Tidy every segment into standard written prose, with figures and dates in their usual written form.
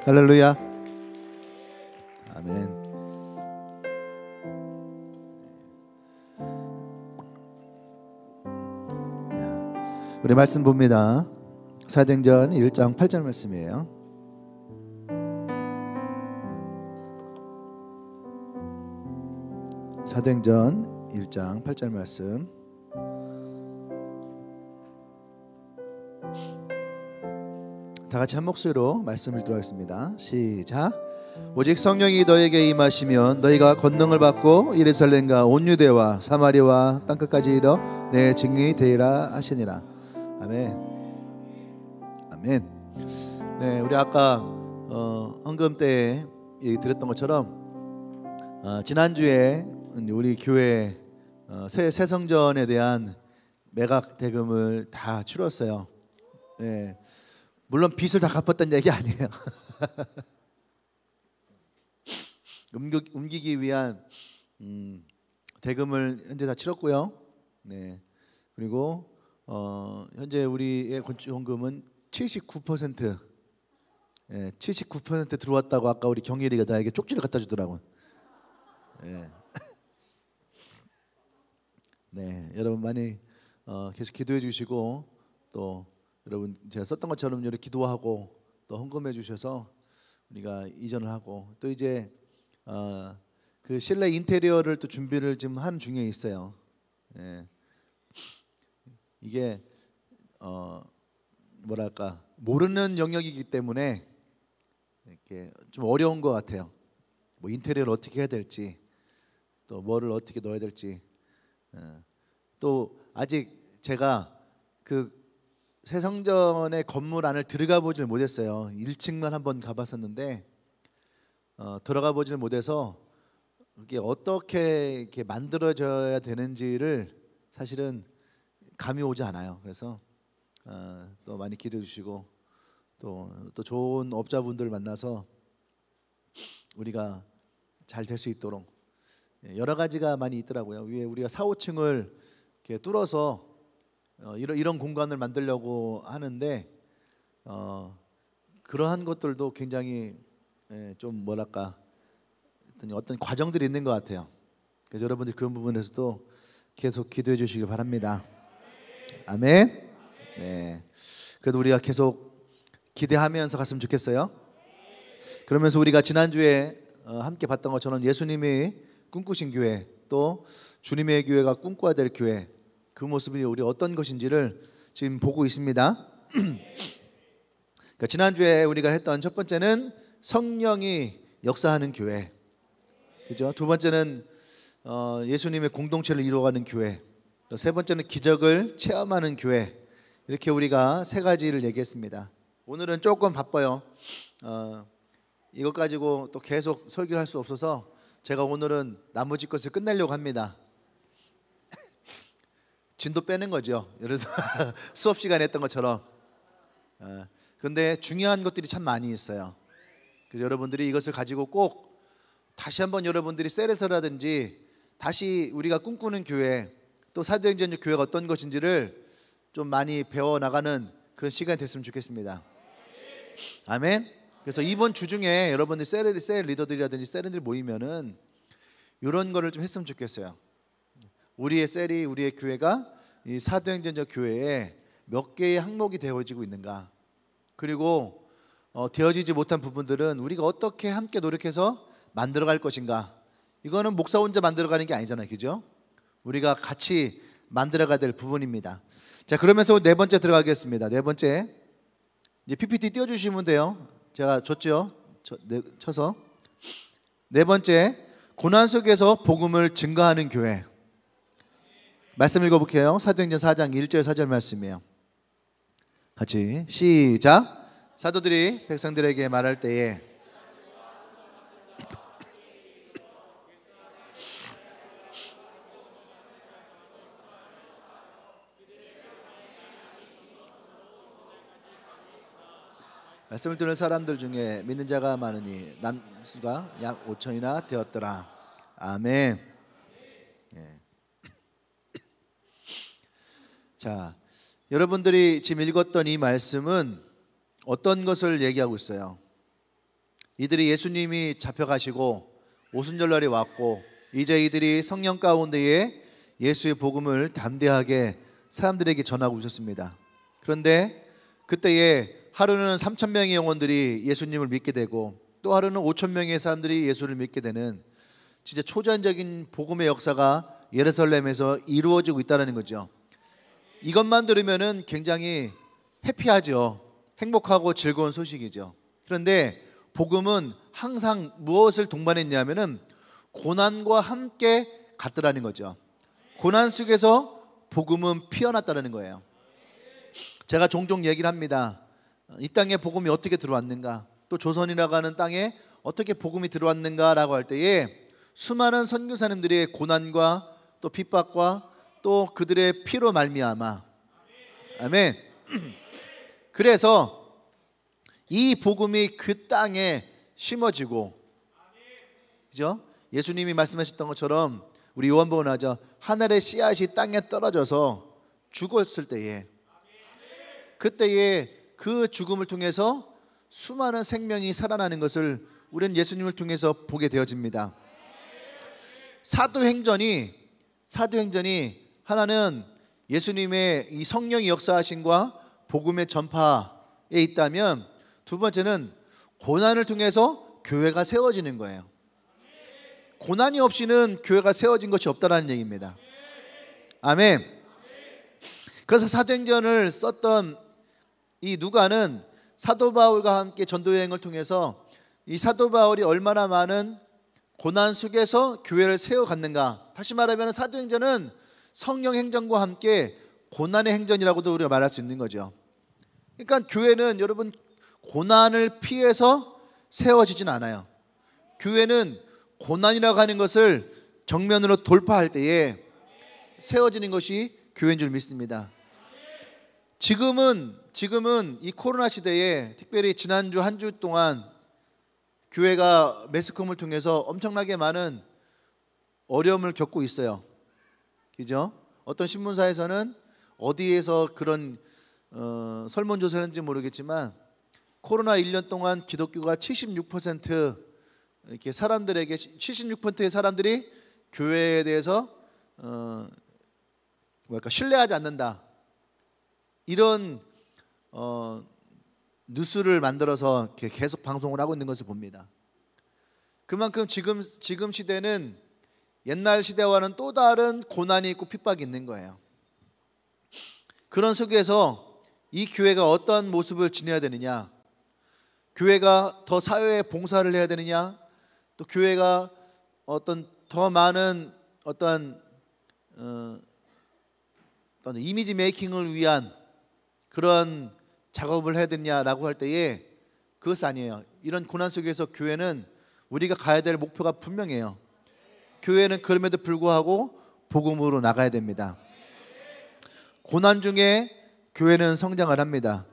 할렐루야. 아멘. 우리 말씀 봅니다. 사도행전 1장 8절 말씀이에요. 사도행전 1장 8절 말씀. 다 같이 한 목소리로 말씀을 들어가겠습니다. 시작. 오직 성령이 너에게 임하시면 너희가 권능을 받고 예루살렘과 온 유대와 사마리아와 땅끝까지 이르러 내 증인이 되리라 하시니라. 아멘. 아멘. 네, 우리 아까 헌금 때 얘기 드렸던 것처럼 지난주에 우리 교회 새 성전에 대한 매각 대금을 다 치렀어요. 네. 물론 빚을 다 갚았다는 얘기 아니에요. 옮기기 위한 대금을 현재 다 치렀고요. 네. 그리고 현재 우리의 건축헌금은 79%, 79% 들어왔다고 아까 우리 경일이가 나에게 쪽지를 갖다 주더라고요. 네. 네, 여러분 많이 계속 기도해 주시고 또 여러분 제가 썼던 것처럼 이렇게 기도하고 또 헌금해 주셔서 우리가 이전을 하고 또 이제 그 실내 인테리어를 또 준비를 지금 한 중에 있어요. 예. 이게 뭐랄까 모르는 영역이기 때문에 이렇게 좀 어려운 것 같아요. 뭐 인테리어를 어떻게 해야 될지 또 뭐를 어떻게 넣어야 될지 또 아직 제가 그 새 성전의 건물 안을 들어가 보질 못했어요. 1층만 한번 가봤었는데 들어가 보질 못해서 이게 어떻게 이렇게 만들어져야 되는지를 사실은 감이 오지 않아요. 그래서 또 많이 기도해 주시고 또 좋은 업자분들 만나서 우리가 잘 될 수 있도록 여러 가지가 많이 있더라고요. 위에 우리가 4, 5층을 이렇게 뚫어서 이런 공간을 만들려고 하는데 그러한 것들도 굉장히 좀 뭐랄까 어떤 과정들이 있는 것 같아요. 그래서 여러분들 그런 부분에서도 계속 기도해 주시기 바랍니다. 아멘. 네. 그래도 우리가 계속 기대하면서 갔으면 좋겠어요. 그러면서 우리가 지난주에 함께 봤던 것처럼 예수님이 꿈꾸신 교회 또 주님의 교회가 꿈꿔야 될 교회 그 모습이 우리 어떤 것인지를 지금 보고 있습니다. 그러니까 지난주에 우리가 했던 첫 번째는 성령이 역사하는 교회, 그죠? 두 번째는 예수님의 공동체를 이루어가는 교회, 또 세 번째는 기적을 체험하는 교회. 이렇게 우리가 세 가지를 얘기했습니다. 오늘은 조금 바빠요. 이것 가지고 또 계속 설교할 수 없어서 제가 오늘은 나머지 것을 끝내려고 합니다. 진도 빼는 거죠. 예를 들어 수업 시간에 했던 것처럼. 근데 중요한 것들이 참 많이 있어요. 그래서 여러분들이 이것을 가지고 꼭 다시 한번 여러분들이 셀에서라든지 다시 우리가 꿈꾸는 교회 또 사도행전 교회가 어떤 것인지를 좀 많이 배워나가는 그런 시간이 됐으면 좋겠습니다. 아멘. 그래서 이번 주 중에 여러분들 셀 리더들이라든지 셀들이 모이면은 이런 거를 좀 했으면 좋겠어요. 우리의 셀이 우리의 교회가 이 사도행전적 교회에 몇 개의 항목이 되어지고 있는가, 그리고 되어지지 못한 부분들은 우리가 어떻게 함께 노력해서 만들어갈 것인가. 이거는 목사 혼자 만들어가는 게 아니잖아요, 그죠? 우리가 같이 만들어가야 될 부분입니다. 자, 그러면서 네 번째 들어가겠습니다. 네 번째 이제 PPT 띄워주시면 돼요. 제가 줬죠? 쳐서 네 번째 고난 속에서 복음을 증거하는 교회. 말씀 읽어볼게요. 사도행전 4장 1절 4절 말씀이에요. 같이 시작. 사도들이 백성들에게 말할 때에 말씀을 듣는 사람들 중에 믿는 자가 많으니 남수가 약 5천이나 되었더라. 아멘. 예. 자, 여러분들이 지금 읽었던 이 말씀은 어떤 것을 얘기하고 있어요? 이들이 예수님이 잡혀가시고 오순절날이 왔고 이제 이들이 성령 가운데에 예수의 복음을 담대하게 사람들에게 전하고 있었습니다. 그런데 그때에 하루는 3,000명의 영혼들이 예수님을 믿게 되고 또 하루는 5,000명의 사람들이 예수를 믿게 되는 진짜 초자연적인 복음의 역사가 예루살렘에서 이루어지고 있다는 거죠. 이것만 들으면은 굉장히 해피하죠. 행복하고 즐거운 소식이죠. 그런데 복음은 항상 무엇을 동반했냐면은 고난과 함께 갔더라는 거죠. 고난 속에서 복음은 피어났다는 거예요. 제가 종종 얘기를 합니다. 이 땅에 복음이 어떻게 들어왔는가, 또 조선이라고 하는 땅에 어떻게 복음이 들어왔는가라고 할 때에 수많은 선교사님들의 고난과 또 핍박과 또 그들의 피로 말미암아, 아멘. 그래서 이 복음이 그 땅에 심어지고, 그죠? 예수님이 말씀하셨던 것처럼 우리 요한복음 하죠. 하늘의 씨앗이 땅에 떨어져서 죽었을 때에, 그때에 그 죽음을 통해서 수많은 생명이 살아나는 것을 우리는 예수님을 통해서 보게 되어집니다. 사도행전이 하나는 예수님의 이 성령의 역사하심과 복음의 전파에 있다면, 두 번째는 고난을 통해서 교회가 세워지는 거예요. 고난이 없이는 교회가 세워진 것이 없다라는 얘기입니다. 아멘. 그래서 사도행전을 썼던 이 누가는 사도 바울과 함께 전도 여행을 통해서 이 사도 바울이 얼마나 많은 고난 속에서 교회를 세워갔는가. 다시 말하면 사도행전은 성령 행전과 함께 고난의 행전이라고도 우리가 말할 수 있는 거죠. 그러니까 교회는 여러분 고난을 피해서 세워지진 않아요. 교회는 고난이라고 하는 것을 정면으로 돌파할 때에 세워지는 것이 교회인 줄 믿습니다. 지금은 이 코로나 시대에 특별히 지난주 한 주 동안 교회가 매스컴을 통해서 엄청나게 많은 어려움을 겪고 있어요. 그죠? 어떤 신문사에서는 어디에서 그런 설문조사를 했는지 모르겠지만 코로나 1년 동안 기독교가 76% 이렇게 사람들에게 76%의 사람들이 교회에 대해서 신뢰하지 않는다. 이런 뉴스를 만들어서 이렇게 계속 방송을 하고 있는 것을 봅니다. 그만큼 지금 시대는 옛날 시대와는 또 다른 고난이 있고 핍박이 있는 거예요. 그런 속에서 이 교회가 어떤 모습을 지내야 되느냐, 교회가 더 사회에 봉사를 해야 되느냐, 또 교회가 어떤 더 많은 어떤 이미지 메이킹을 위한 그런 작업을 해야 되냐라고 할 때에 그것이 아니에요. 이런 고난 속에서 교회는 우리가 가야 될 목표가 분명해요. 교회는 그럼에도 불구하고 복음으로 나가야 됩니다. 고난 중에 교회는 성장을 합니다.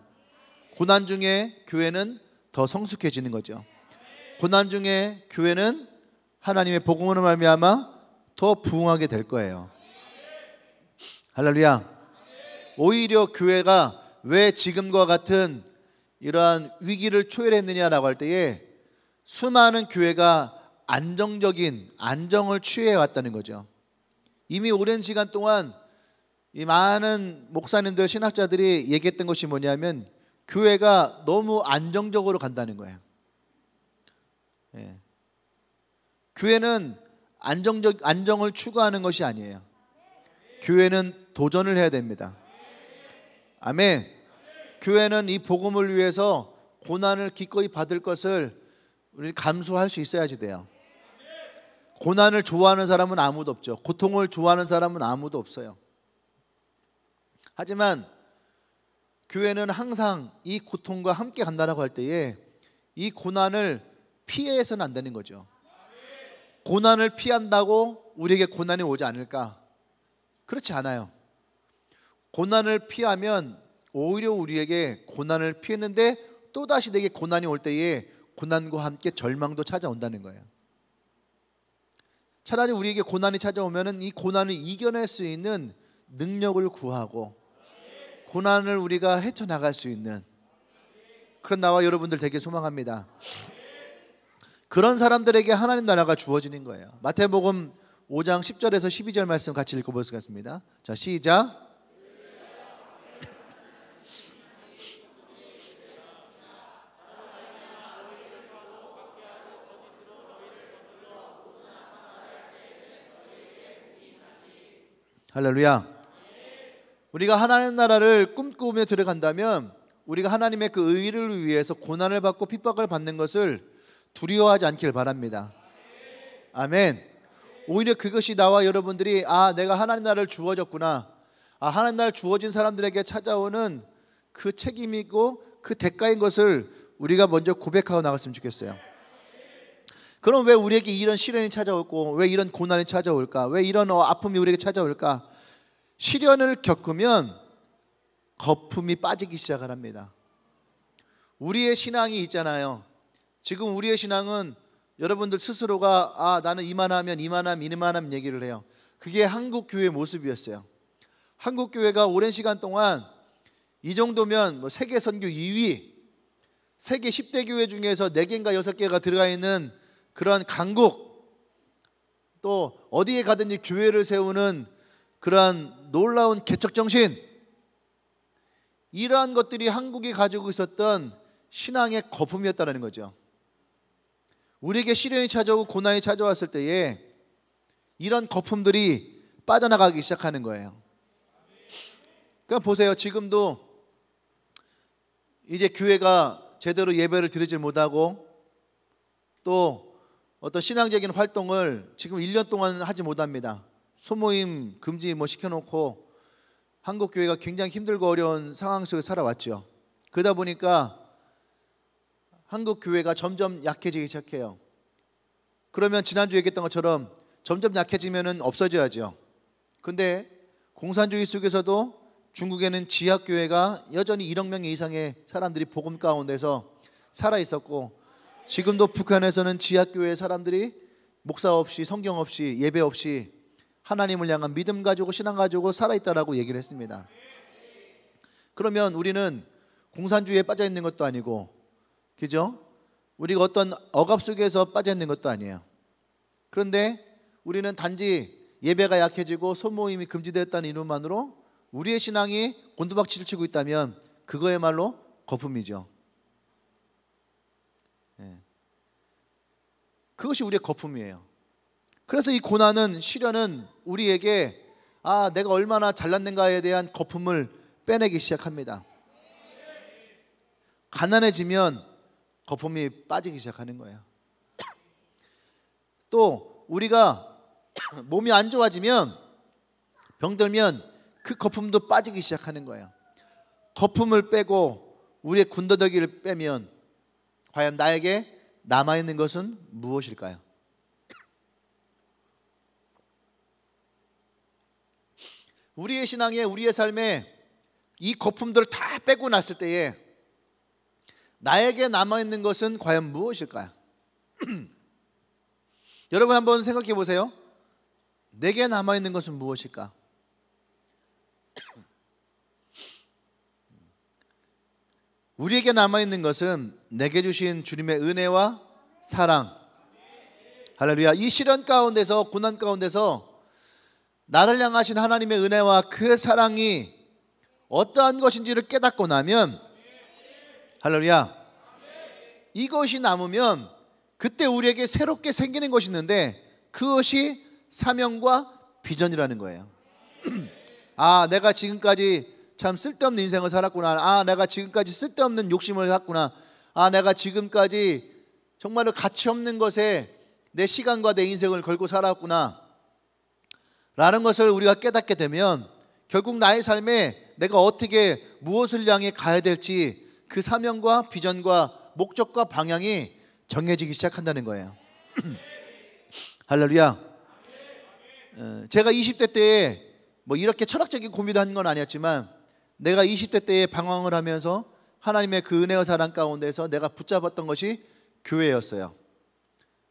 고난 중에 교회는 더 성숙해지는 거죠. 고난 중에 교회는 하나님의 복음으로 말미암아 더 부흥하게 될 거예요. 할렐루야. 오히려 교회가 왜 지금과 같은 이러한 위기를 초월했느냐라고 할 때에 수많은 교회가 안정을 취해 왔다는 거죠. 이미 오랜 시간 동안 이 많은 목사님들, 신학자들이 얘기했던 것이 뭐냐면 교회가 너무 안정적으로 간다는 거예요. 예. 교회는 안정을 추구하는 것이 아니에요. 교회는 도전을 해야 됩니다. 아멘. 교회는 이 복음을 위해서 고난을 기꺼이 받을 것을 우리 감수할 수 있어야지 돼요. 고난을 좋아하는 사람은 아무도 없죠. 고통을 좋아하는 사람은 아무도 없어요. 하지만 교회는 항상 이 고통과 함께 간다라고 할 때에 이 고난을 피해서는 안 되는 거죠. 고난을 피한다고 우리에게 고난이 오지 않을까? 그렇지 않아요. 고난을 피하면 오히려 우리에게 고난을 피했는데 또다시 내게 고난이 올 때에 고난과 함께 절망도 찾아온다는 거예요. 차라리 우리에게 고난이 찾아오면 이 고난을 이겨낼 수 있는 능력을 구하고 고난을 우리가 헤쳐나갈 수 있는 그런 나와 여러분들 되게 소망합니다. 그런 사람들에게 하나님 나라가 주어지는 거예요. 마태복음 5장 10절에서 12절 말씀 같이 읽어보겠습니다. 자, 시작. 할렐루야. 우리가 하나님 나라를 꿈꾸며 들어간다면 우리가 하나님의 그 의를 위해서 고난을 받고 핍박을 받는 것을 두려워하지 않길 바랍니다. 아멘. 오히려 그것이 나와 여러분들이 내가 하나님 나라를 주어졌구나, 하나님 나라를 주어진 사람들에게 찾아오는 그 책임이고 그 대가인 것을 우리가 먼저 고백하고 나갔으면 좋겠어요. 그럼 왜 우리에게 이런 시련이 찾아올고 왜 이런 고난이 찾아올까? 왜 이런 아픔이 우리에게 찾아올까? 시련을 겪으면 거품이 빠지기 시작을 합니다. 우리의 신앙이 있잖아요. 지금 우리의 신앙은 여러분들 스스로가 나는 이만하면 이만하면 얘기를 해요. 그게 한국 교회의 모습이었어요. 한국 교회가 오랜 시간 동안 이 정도면 세계 선교 2위, 세계 10대 교회 중에서 4개인가 6개가 들어가 있는 그런 강국, 또 어디에 가든지 교회를 세우는 그러한 놀라운 개척 정신, 이러한 것들이 한국이 가지고 있었던 신앙의 거품이었다는 거죠. 우리에게 시련이 찾아오고 고난이 찾아왔을 때에 이런 거품들이 빠져나가기 시작하는 거예요. 그러니까 보세요. 지금도 이제 교회가 제대로 예배를 드리지 못하고 또 어떤 신앙적인 활동을 지금 1년 동안 하지 못합니다. 소모임 금지 시켜놓고 한국 교회가 굉장히 힘들고 어려운 상황 속에 살아왔죠. 그러다 보니까 한국 교회가 점점 약해지기 시작해요. 그러면 지난주 얘기했던 것처럼 점점 약해지면 없어져야죠. 근데 공산주의 속에서도 중국에는 지하교회가 여전히 1억 명 이상의 사람들이 복음 가운데서 살아있었고, 지금도 북한에서는 지하교회 사람들이 목사 없이 성경 없이 예배 없이 하나님을 향한 믿음 가지고 신앙 가지고 살아있다라고 얘기를 했습니다. 그러면 우리는 공산주의에 빠져 있는 것도 아니고, 그죠? 우리가 어떤 억압 속에서 빠져 있는 것도 아니에요. 그런데 우리는 단지 예배가 약해지고 소모임이 금지되었다는 이유만으로 우리의 신앙이 곤두박질을 치고 있다면 그거야말로 거품이죠. 그것이 우리의 거품이에요. 그래서 이 고난은, 시련은 우리에게 내가 얼마나 잘났는가에 대한 거품을 빼내기 시작합니다. 가난해지면 거품이 빠지기 시작하는 거예요. 또 우리가 몸이 안 좋아지면, 병들면 그 거품도 빠지기 시작하는 거예요. 거품을 빼고 우리의 군더더기를 빼면 과연 나에게 남아있는 것은 무엇일까요? 우리의 신앙에, 우리의 삶에 이 거품들을 다 빼고 났을 때에 나에게 남아있는 것은 과연 무엇일까요? 여러분 한번 생각해 보세요. 내게 남아있는 것은 무엇일까? 우리에게 남아있는 것은 내게 주신 주님의 은혜와 사랑. 할렐루야. 이 시련 가운데서, 고난 가운데서 나를 향하신 하나님의 은혜와 그 사랑이 어떠한 것인지를 깨닫고 나면, 할렐루야, 이것이 남으면 그때 우리에게 새롭게 생기는 것이 있는데 그것이 사명과 비전이라는 거예요. 내가 지금까지 참 쓸데없는 인생을 살았구나. 내가 지금까지 쓸데없는 욕심을 갖구나. 내가 지금까지 정말로 가치 없는 것에 내 시간과 내 인생을 걸고 살았구나 라는 것을 우리가 깨닫게 되면 결국 나의 삶에 내가 어떻게 무엇을 향해 가야 될지 그 사명과 비전과 목적과 방향이 정해지기 시작한다는 거예요. 할렐루야. 제가 20대 때에 이렇게 철학적인 고민을 한 건 아니었지만 내가 20대 때에 방황을 하면서 하나님의 그 은혜와 사랑 가운데서 내가 붙잡았던 것이 교회였어요.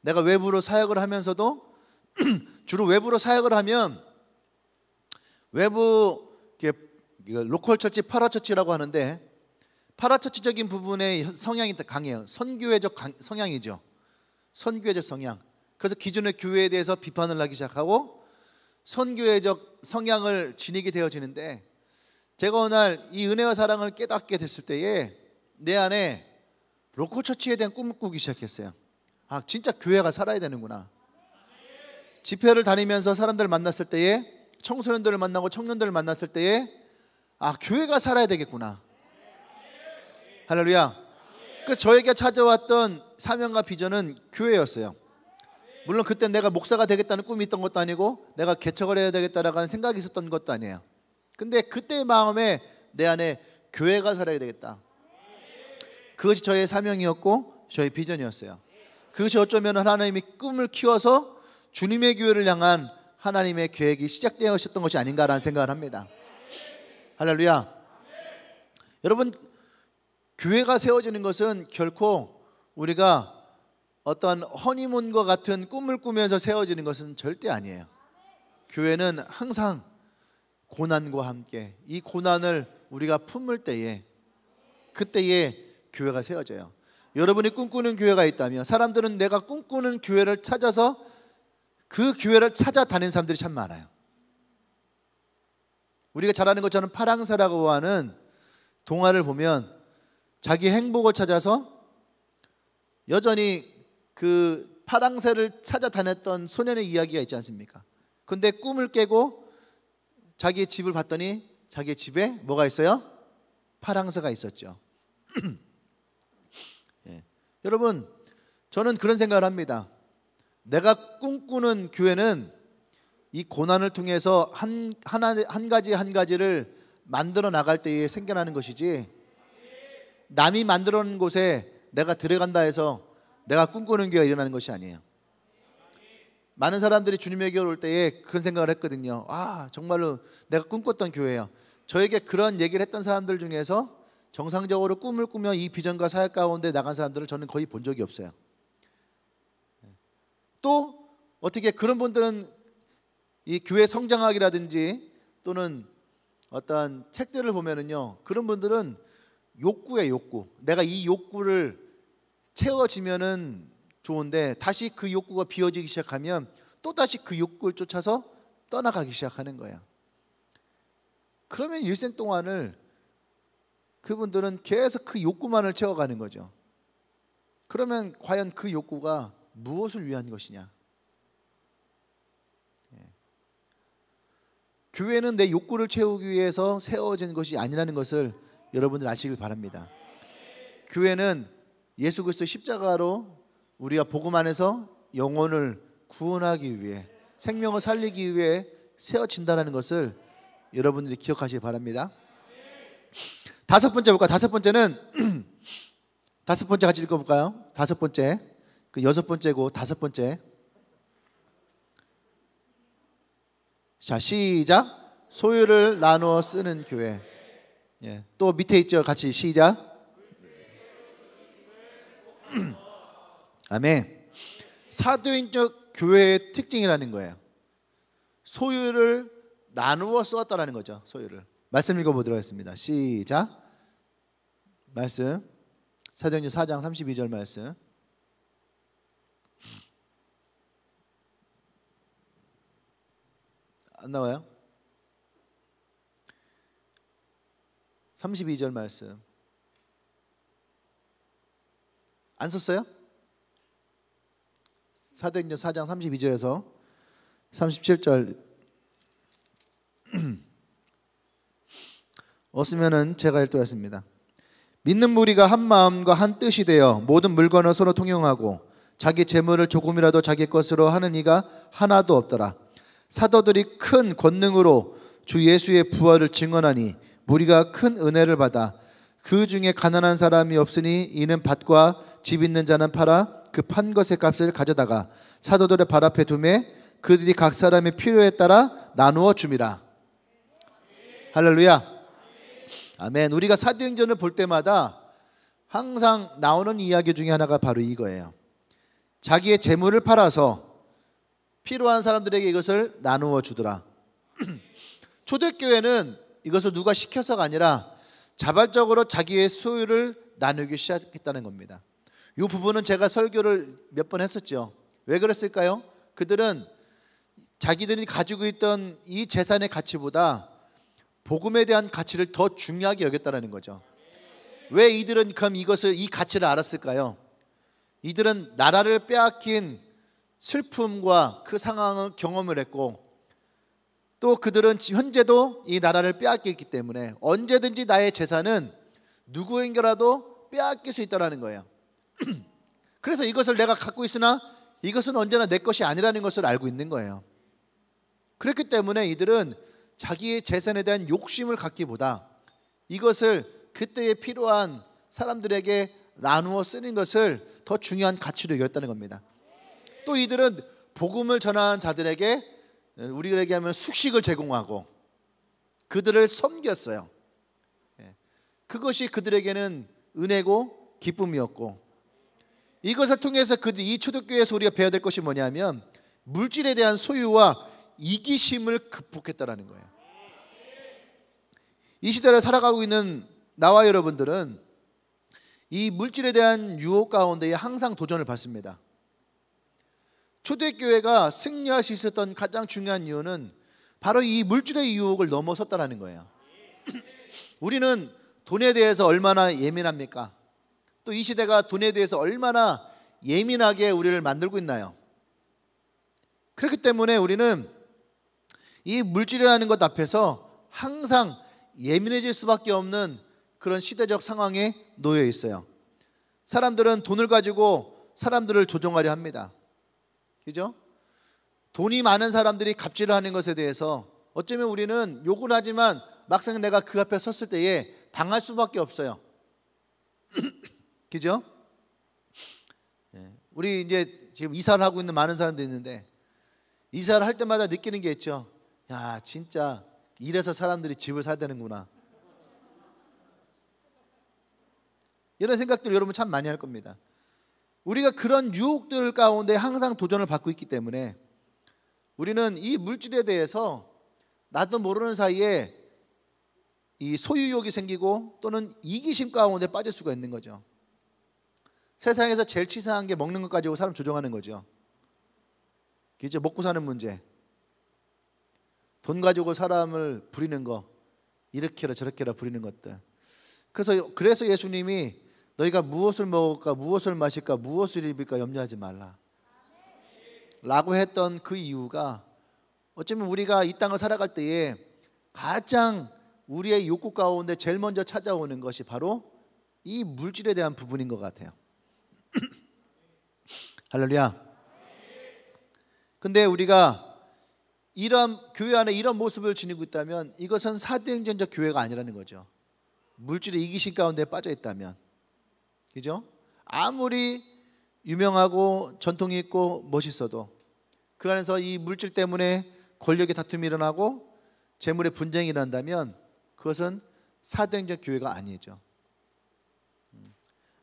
내가 외부로 사역을 하면서도 주로 외부로 사역을 하면 외부 로컬 처치, 파라처치라고 하는데, 파라처치적인 부분에 성향이 강해요. 선교회적 성향이죠. 선교회적 성향. 그래서 기존의 교회에 대해서 비판을 하기 시작하고 선교회적 성향을 지니게 되어지는데, 제가 어느 날 이 은혜와 사랑을 깨닫게 됐을 때에 내 안에 로컬 처치에 대한 꿈을 꾸기 시작했어요. 아, 진짜 교회가 살아야 되는구나. 집회를 다니면서 사람들을 만났을 때에, 청소년들을 만나고 청년들을 만났을 때에, 아, 교회가 살아야 되겠구나. 할렐루야. 그래서 저에게 찾아왔던 사명과 비전은 교회였어요. 물론 그때 내가 목사가 되겠다는 꿈이 있던 것도 아니고 내가 개척을 해야 되겠다라는 생각이 있었던 것도 아니에요. 근데 그때의 마음에 내 안에 교회가 살아야 되겠다. 그것이 저의 사명이었고 저의 비전이었어요. 그것이 어쩌면 하나님이 꿈을 키워서 주님의 교회를 향한 하나님의 계획이 시작되었던 것이 아닌가라는 생각을 합니다. 할렐루야. 여러분, 교회가 세워지는 것은 결코 우리가 어떤 허니문과 같은 꿈을 꾸면서 세워지는 것은 절대 아니에요. 교회는 항상 고난과 함께, 이 고난을 우리가 품을 때에, 그때에 교회가 세워져요. 여러분이 꿈꾸는 교회가 있다면, 사람들은 내가 꿈꾸는 교회를 찾아서 그 교회를 찾아다니는 사람들이 참 많아요. 우리가 잘 아는 것처럼 파랑새라고 하는 동화를 보면 자기 행복을 찾아서 여전히 그 파랑새를 찾아다녔던 소년의 이야기가 있지 않습니까? 근데 꿈을 깨고 자기의 집을 봤더니 자기의 집에 뭐가 있어요? 파랑새가 있었죠. 예. 여러분, 저는 그런 생각을 합니다. 내가 꿈꾸는 교회는 이 고난을 통해서 한 가지를 만들어 나갈 때에 생겨나는 것이지, 남이 만들어 놓은 곳에 내가 들어간다 해서 내가 꿈꾸는 교회가 일어나는 것이 아니에요. 많은 사람들이 주님의 교회에 올 때에 그런 생각을 했거든요. 아, 정말로 내가 꿈꿨던 교회예요. 저에게 그런 얘기를 했던 사람들 중에서 정상적으로 꿈을 꾸며 이 비전과 사역 가운데 나간 사람들을 저는 거의 본 적이 없어요. 또 어떻게 그런 분들은 이 교회 성장학이라든지 또는 어떤 책들을 보면은요, 그런 분들은 욕구예요, 욕구. 내가 이 욕구를 채워지면은 좋은데 다시 그 욕구가 비워지기 시작하면 또 다시 그 욕구를 쫓아서 떠나가기 시작하는 거예요. 그러면 일생 동안을 그분들은 계속 그 욕구만을 채워가는 거죠. 그러면 과연 그 욕구가 무엇을 위한 것이냐? 교회는 내 욕구를 채우기 위해서 세워진 것이 아니라는 것을 여러분들 아시길 바랍니다. 교회는 예수 그리스도 십자가로 우리가 복음 안에서 영혼을 구원하기 위해, 생명을 살리기 위해 세워진다는 것을 여러분들이 기억하시기 바랍니다. 다섯 번째 볼까요? 다섯 번째는 다섯 번째 같이 읽어볼까요? 다섯 번째, 그 여섯 번째고 다섯 번째. 자, 시작. 소유를 나누어 쓰는 교회. 예, 또 밑에 있죠. 같이 시작. 아멘. 사도인적 교회의 특징이라는 거예요. 소유를 나누어 쓰었다라는 거죠. 소유를. 말씀 읽어보도록 하겠습니다. 시작. 말씀. 사도행전 4장 32절 말씀. 안 나와요? 32절 말씀. 안 썼어요? 사도행전 4장 32절에서 37절 없으면은 제가 읽도록하겠습니다. 믿는 무리가 한 마음과 한 뜻이 되어 모든 물건을 서로 통용하고 자기 재물을 조금이라도 자기 것으로 하는 이가 하나도 없더라. 사도들이 큰 권능으로 주 예수의 부활을 증언하니 무리가 큰 은혜를 받아 그 중에 가난한 사람이 없으니 이는 밭과 집 있는 자는 팔아 그 판 것의 값을 가져다가 사도들의 발 앞에 두매 그들이 각 사람의 필요에 따라 나누어 줌이라. 할렐루야. 아멘. 우리가 사도행전을 볼 때마다 항상 나오는 이야기 중에 하나가 바로 이거예요. 자기의 재물을 팔아서 필요한 사람들에게 이것을 나누어 주더라. 초대교회는 이것을 누가 시켜서가 아니라 자발적으로 자기의 소유를 나누기 시작했다는 겁니다. 이 부분은 제가 설교를 몇 번 했었죠. 왜 그랬을까요? 그들은 자기들이 가지고 있던 이 재산의 가치보다 복음에 대한 가치를 더 중요하게 여겼다는 거죠. 왜 이들은 그럼 이 가치를 알았을까요? 이들은 나라를 빼앗긴 슬픔과 그 상황을 경험을 했고, 또 그들은 현재도 이 나라를 빼앗겼기 때문에 언제든지 나의 재산은 누구에게라도 빼앗길 수 있다는 거예요. 그래서 이것을 내가 갖고 있으나 이것은 언제나 내 것이 아니라는 것을 알고 있는 거예요. 그렇기 때문에 이들은 자기의 재산에 대한 욕심을 갖기보다 이것을 그때에 필요한 사람들에게 나누어 쓰는 것을 더 중요한 가치로 여겼다는 겁니다. 또 이들은 복음을 전하는 자들에게, 우리가 얘기하면 숙식을 제공하고 그들을 섬겼어요. 그것이 그들에게는 은혜고 기쁨이었고, 이것을 통해서 이 초대교회에서 우리가 배워야 될 것이 뭐냐면 물질에 대한 소유와 이기심을 극복했다라는 거예요. 이 시대를 살아가고 있는 나와 여러분들은 이 물질에 대한 유혹 가운데 항상 도전을 받습니다. 초대교회가 승리할 수 있었던 가장 중요한 이유는 바로 이 물질의 유혹을 넘어섰다는 거예요. 우리는 돈에 대해서 얼마나 예민합니까? 또 이 시대가 돈에 대해서 얼마나 예민하게 우리를 만들고 있나요? 그렇기 때문에 우리는 이 물질이라는 것 앞에서 항상 예민해질 수밖에 없는 그런 시대적 상황에 놓여 있어요. 사람들은 돈을 가지고 사람들을 조종하려 합니다. 그죠? 돈이 많은 사람들이 갑질을 하는 것에 대해서 어쩌면 우리는 욕은 하지만 막상 내가 그 앞에 섰을 때에 당할 수밖에 없어요. 그죠? 우리 이제 지금 이사를 하고 있는 많은 사람들이 있는데, 이사를 할 때마다 느끼는 게 있죠. 야, 진짜 이래서 사람들이 집을 사야 되는구나. 이런 생각들 여러분 참 많이 할 겁니다. 우리가 그런 유혹들 가운데 항상 도전을 받고 있기 때문에 우리는 이 물질에 대해서 나도 모르는 사이에 이 소유욕이 생기고 또는 이기심 가운데 빠질 수가 있는 거죠. 세상에서 제일 치사한 게 먹는 것 가지고 사람 조종하는 거죠. 그죠? 먹고 사는 문제. 돈 가지고 사람을 부리는 거, 이렇게라 저렇게라 부리는 것들. 그래서 예수님이 너희가 무엇을 먹을까, 무엇을 마실까, 무엇을 입을까 염려하지 말라 라고 했던 그 이유가, 어쩌면 우리가 이 땅을 살아갈 때에 가장 우리의 욕구 가운데 제일 먼저 찾아오는 것이 바로 이 물질에 대한 부분인 것 같아요. 할렐루야. 근데 우리가 이런 교회 안에 이런 모습을 지니고 있다면 이것은 사도행전적 교회가 아니라는 거죠. 물질의 이기심 가운데 빠져 있다면, 그죠? 아무리 유명하고 전통이 있고 멋있어도 그 안에서 이 물질 때문에 권력의 다툼이 일어나고 재물의 분쟁이 일어난다면 그것은 사도행전 교회가 아니죠.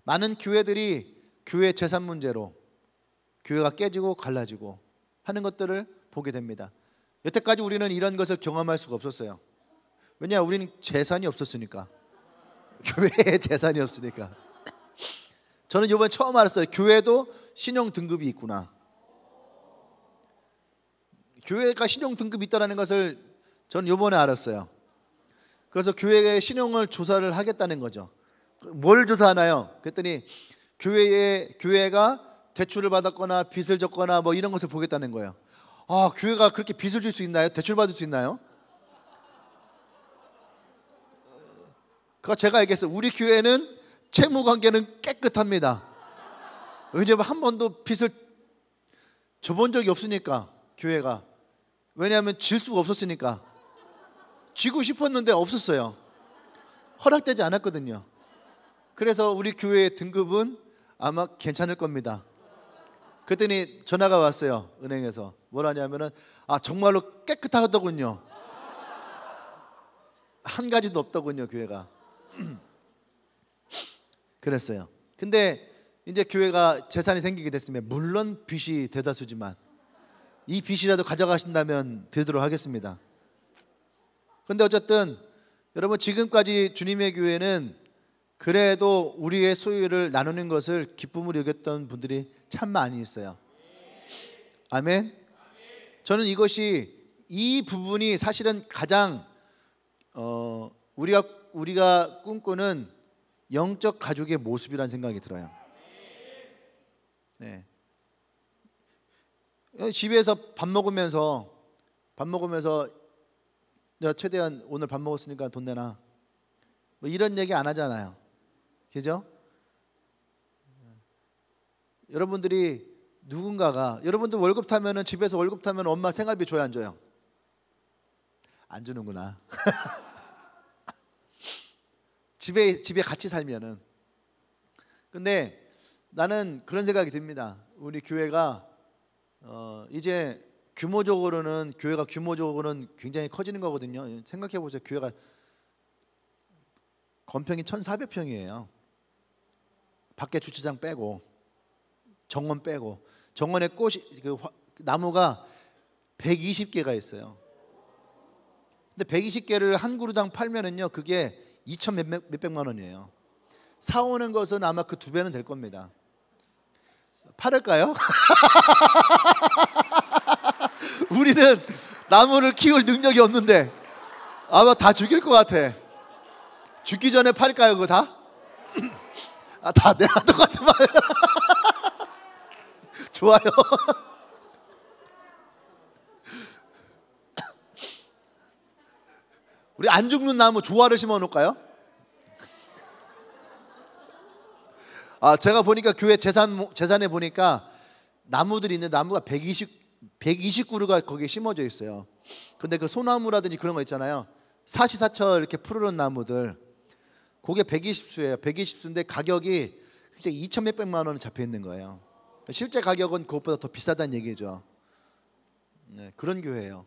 많은 교회들이 교회 재산 문제로 교회가 깨지고 갈라지고 하는 것들을 보게 됩니다. 여태까지 우리는 이런 것을 경험할 수가 없었어요. 왜냐? 우리는 재산이 없었으니까. 교회에 재산이 없으니까. 저는 이번에 처음 알았어요. 교회도 신용 등급이 있구나. 교회가 신용 등급이 있다는 것을 저는 이번에 알았어요. 그래서 교회의 신용을 조사를 하겠다는 거죠. 뭘 조사하나요? 그랬더니 교회가 대출을 받았거나 빚을 졌거나 뭐 이런 것을 보겠다는 거예요. 아, 교회가 그렇게 빚을 줄 수 있나요? 대출 받을 수 있나요? 그거 제가 얘기했어요. 우리 교회는 채무 관계는 깨끗합니다. 왜냐하면 한 번도 빚을 져본 적이 없으니까, 교회가. 왜냐하면 질 수가 없었으니까. 지고 싶었는데 없었어요. 허락되지 않았거든요. 그래서 우리 교회의 등급은 아마 괜찮을 겁니다. 그랬더니 전화가 왔어요. 은행에서. 뭐라냐면은 정말로 깨끗하더군요. 한 가지도 없더군요, 교회가. 그랬어요. 근데 이제 교회가 재산이 생기게 됐으면, 물론 빚이 대다수지만 이 빚이라도 가져가신다면 드리도록 하겠습니다. 근데 어쨌든 여러분 지금까지 주님의 교회는 그래도 우리의 소유를 나누는 것을 기쁨으로 여겼던 분들이 참 많이 있어요. 아멘. 저는 이 부분이 사실은 가장 우리가 꿈꾸는 영적 가족의 모습이라는 생각이 들어요. 네. 집에서 밥 먹으면서 내가 최대한 오늘 밥 먹었으니까 돈 내놔, 뭐 이런 얘기 안 하잖아요. 그죠? 여러분들이 누군가가 여러분들 월급 타면은 집에서 월급 타면 엄마 생활비 줘야 안 줘요? 안 주는구나. 집에 같이 살면은. 근데 나는 그런 생각이 듭니다. 우리 교회가 이제 교회가 규모적으로는 굉장히 커지는 거거든요. 생각해 보세요. 교회가 건평이 1,400평이에요. 밖에 주차장 빼고 정원 빼고, 정원에 나무가 120개가 있어요. 근데 120개를 한 그루당 팔면은요, 그게 2천 몇백만 원이에요. 사오는 것은 아마 그 2배는 될 겁니다. 팔을까요? 우리는 나무를 키울 능력이 없는데 아마 다 죽일 것 같아. 죽기 전에 팔까요, 그거 다? 다 내가 똑같은 말. 좋아요. 우리 안 죽는 나무 조화를 심어 놓을까요? 제가 보니까 교회 재산에 보니까 나무들이 있는데 나무가 120그루가 거기에 심어져 있어요. 근데 그 소나무라든지 그런 거 있잖아요. 사시사철 이렇게 푸르른 나무들, 그게 120수예요. 120수인데 가격이 2천 몇백만 원 잡혀 있는 거예요. 실제 가격은 그것보다 더 비싸다는 얘기죠. 네, 그런 교회예요.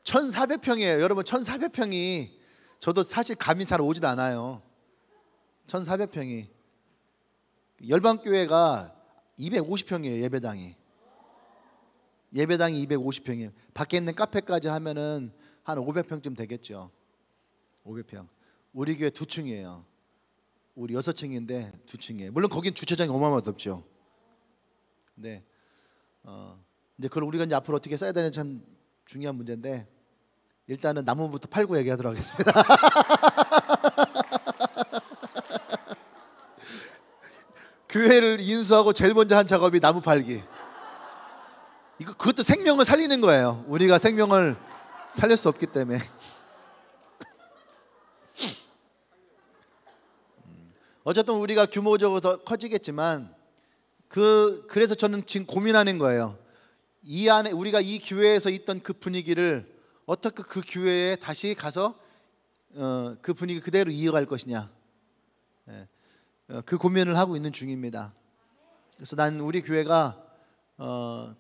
1,400평이에요. 여러분 1,400평이 저도 사실 감이 잘 오지도 않아요. 1,400평이. 열방교회가 250평이에요. 예배당이 250평이에요. 밖에 있는 카페까지 하면은 한 500평쯤 되겠죠. 500평. 우리 교회 2층이에요. 우리 6층인데 2층이에요. 물론 거긴 주차장이 어마어마하게 없죠. 근데 이제 그걸 우리가 이제 앞으로 어떻게 써야 되는 참 중요한 문제인데, 일단은 나무부터 팔고 얘기하도록 하겠습니다. 교회를 인수하고 제일 먼저 한 작업이 나무 팔기. 그것도 생명을 살리는 거예요. 우리가 생명을 살릴 수 없기 때문에. 어쨌든 우리가 규모적으로 더 커지겠지만 그래서 저는 지금 고민하는 거예요. 이 안에 우리가 이 교회에서 있던 그 분위기를 어떻게 그 교회에 다시 가서 그 분위기 그대로 이어갈 것이냐, 그 고민을 하고 있는 중입니다. 그래서 난 우리 교회가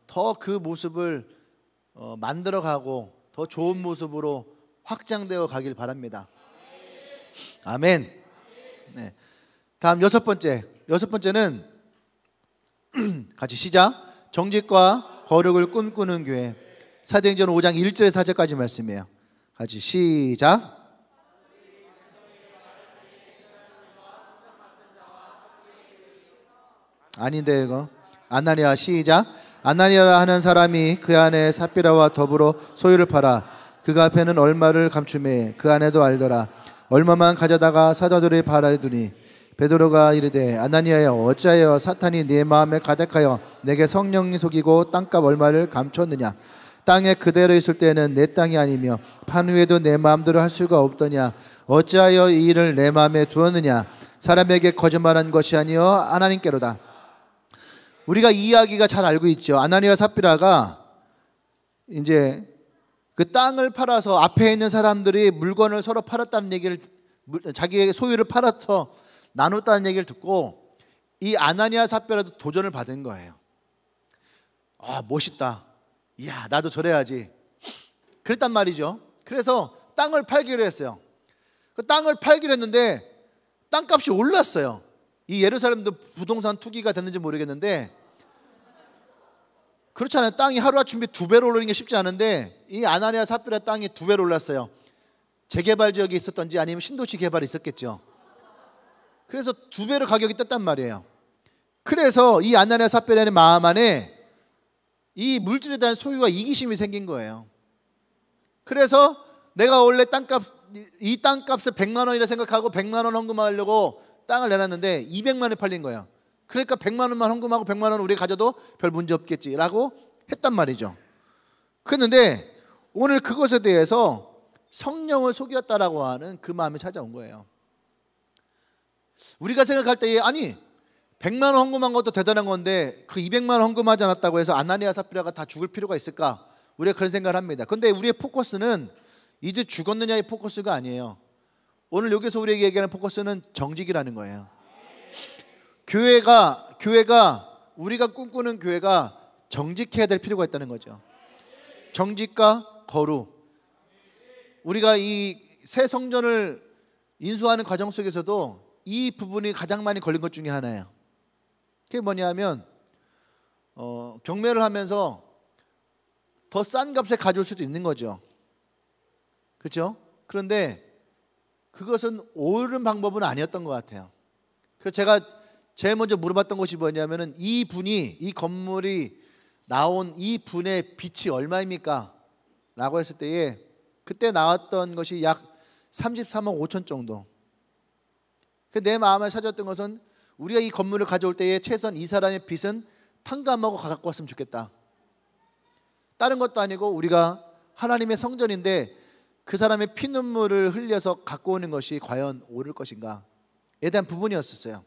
더 그 모습을 만들어가고 더 좋은 모습으로 확장되어 가길 바랍니다. 아멘. 네. 다음 여섯 번째는 같이 시작. 정직과 거룩을 꿈꾸는 교회. 사도행전 5장 1절에서 4절까지 말씀이에요. 같이 시작. 아닌데 이거 아나니아. 시작. 아나니아라 하는 사람이 그 안에 삽비라와 더불어 소유를 팔아 그가 앞에는 얼마를 감추매 그 안에도 알더라. 얼마만 가져다가 사도들이 바라더니 베드로가 이르되 아나니아여 어찌하여 사탄이 네 마음에 가득하여 내게 성령이 속이고 땅값 얼마를 감췄느냐. 땅에 그대로 있을 때는 내 땅이 아니며 판 후에도 내 마음대로 할 수가 없더냐. 어찌하여 이 일을 내 마음에 두었느냐. 사람에게 거짓말한 것이 아니여 하나님께로다. 우리가 이 이야기가 잘 알고 있죠. 아나니아 삽비라가 이제 그 땅을 팔아서 앞에 있는 사람들이 물건을 서로 팔았다는 얘기를, 자기의 소유를 팔아서 나눴다는 얘기를 듣고 이 아나니아 삽비라도 도전을 받은 거예요. 멋있다. 이야, 나도 저래야지. 그랬단 말이죠. 그래서 땅을 팔기로 했어요. 그 땅을 팔기로 했는데 땅값이 올랐어요. 이 예루살렘도 부동산 투기가 됐는지 모르겠는데 그렇잖아요. 땅이 하루아침에 2배로 오르는 게 쉽지 않은데 이 아나니아 삽비라 땅이 2배로 올랐어요. 재개발 지역이 있었던지 아니면 신도시 개발이 있었겠죠. 그래서 2배로 가격이 떴단 말이에요. 그래서 이 아나니아 삽비라의 마음 안에 이 물질에 대한 소유와 이기심이 생긴 거예요. 그래서 내가 원래 이 땅값을 100만 원이라 생각하고 100만 원 헌금하려고 땅을 내놨는데 200만 원에 팔린 거예요. 그러니까 100만 원만 헌금하고 100만 원 우리 가져도 별 문제 없겠지라고 했단 말이죠. 그런데 오늘 그것에 대해서 성령을 속였다라고 하는 그 마음이 찾아온 거예요. 우리가 생각할 때에 아니 100만 원 헌금한 것도 대단한 건데 그 200만 원 헌금하지 않았다고 해서 아나니아 삽비라가 다 죽을 필요가 있을까? 우리가 그런 생각을 합니다. 그런데 우리의 포커스는 이들 죽었느냐의 포커스가 아니에요. 오늘 여기서 우리에게 얘기하는 포커스는 정직이라는 거예요. 교회가 우리가 꿈꾸는 교회가 정직해야 될 필요가 있다는 거죠. 정직과 거룩. 우리가 이 새 성전을 인수하는 과정 속에서도 이 부분이 가장 많이 걸린 것 중에 하나예요. 그게 뭐냐면 경매를 하면서 더 싼 값에 가져올 수도 있는 거죠. 그렇죠? 그런데 그것은 옳은 방법은 아니었던 것 같아요. 그래서 제가 제일 먼저 물어봤던 것이 뭐냐면은 이 건물이 나온 이 분의 빚이 얼마입니까? 라고 했을 때에 그때 나왔던 것이 약 33억 5천 정도. 내 마음을 찾았던 것은 우리가 이 건물을 가져올 때에 최소한 이 사람의 빚은 탕감하고 갖고 왔으면 좋겠다. 다른 것도 아니고 우리가 하나님의 성전인데 그 사람의 피눈물을 흘려서 갖고 오는 것이 과연 옳을 것인가에 대한 부분이었어요.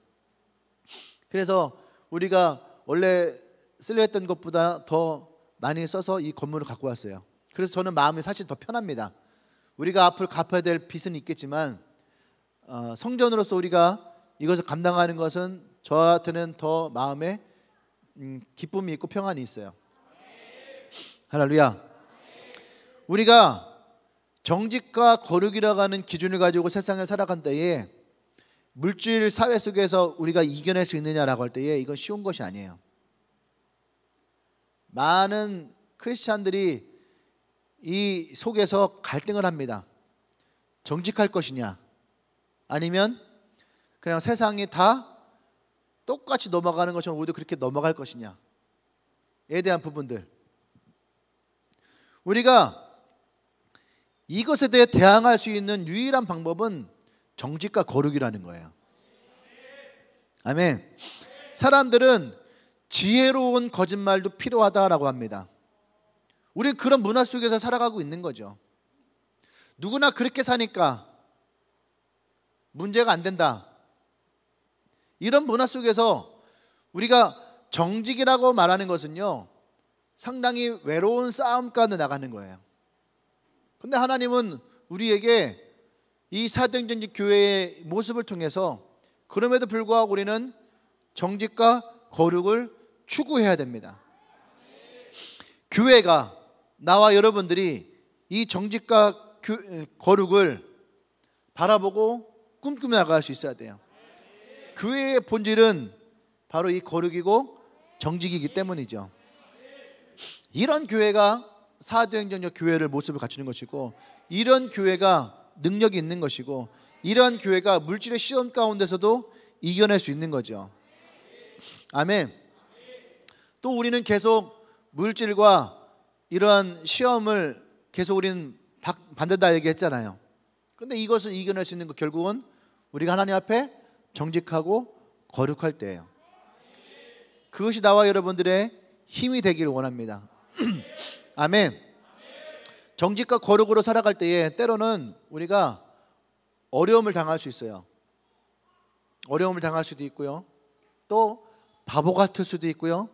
그래서 우리가 원래 쓰려 했던 것보다 더 많이 써서 이 건물을 갖고 왔어요. 그래서 저는 마음이 사실 더 편합니다. 우리가 앞으로 갚아야 될 빚은 있겠지만 성전으로서 우리가 이것을 감당하는 것은 저한테는 더 마음에 기쁨이 있고 평안이 있어요. 할렐루야. 우리가 정직과 거룩이라고 하는 기준을 가지고 세상을 살아간 때에 물질 사회 속에서 우리가 이겨낼 수 있느냐라고 할 때에 이건 쉬운 것이 아니에요. 많은 크리스찬들이 이 속에서 갈등을 합니다. 정직할 것이냐 아니면 그냥 세상이 다 똑같이 넘어가는 것처럼 우리도 그렇게 넘어갈 것이냐에 대한 부분들, 우리가 이것에 대해 대항할 수 있는 유일한 방법은 정직과 거룩이라는 거예요. 아멘. 사람들은 지혜로운 거짓말도 필요하다라고 합니다. 우리 그런 문화 속에서 살아가고 있는 거죠. 누구나 그렇게 사니까 문제가 안 된다. 이런 문화 속에서 우리가 정직이라고 말하는 것은요, 상당히 외로운 싸움 가운데 나가는 거예요. 근데 하나님은 우리에게 이 사도행전 교회의 모습을 통해서 그럼에도 불구하고 우리는 정직과 거룩을 추구해야 됩니다. 교회가, 나와 여러분들이 이 정직과 거룩을 바라보고 꿈꾸며 나갈 수 있어야 돼요. 교회의 본질은 바로 이 거룩이고 정직이기 때문이죠. 이런 교회가 사도행전적 교회를 모습을 갖추는 것이고, 이런 교회가 능력이 있는 것이고, 이런 교회가 물질의 시험 가운데서도 이겨낼 수 있는 거죠. 아멘. 또 우리는 계속 물질과 이러한 시험을 계속 우리는 받는다 얘기했잖아요. 그런데 이것을 이겨낼 수 있는 것, 결국은 우리가 하나님 앞에 정직하고 거룩할 때예요. 그것이 나와 여러분들의 힘이 되기를 원합니다. 아멘. 정직과 거룩으로 살아갈 때에 때로는 우리가 어려움을 당할 수 있어요. 어려움을 당할 수도 있고요, 또 바보 같을 수도 있고요,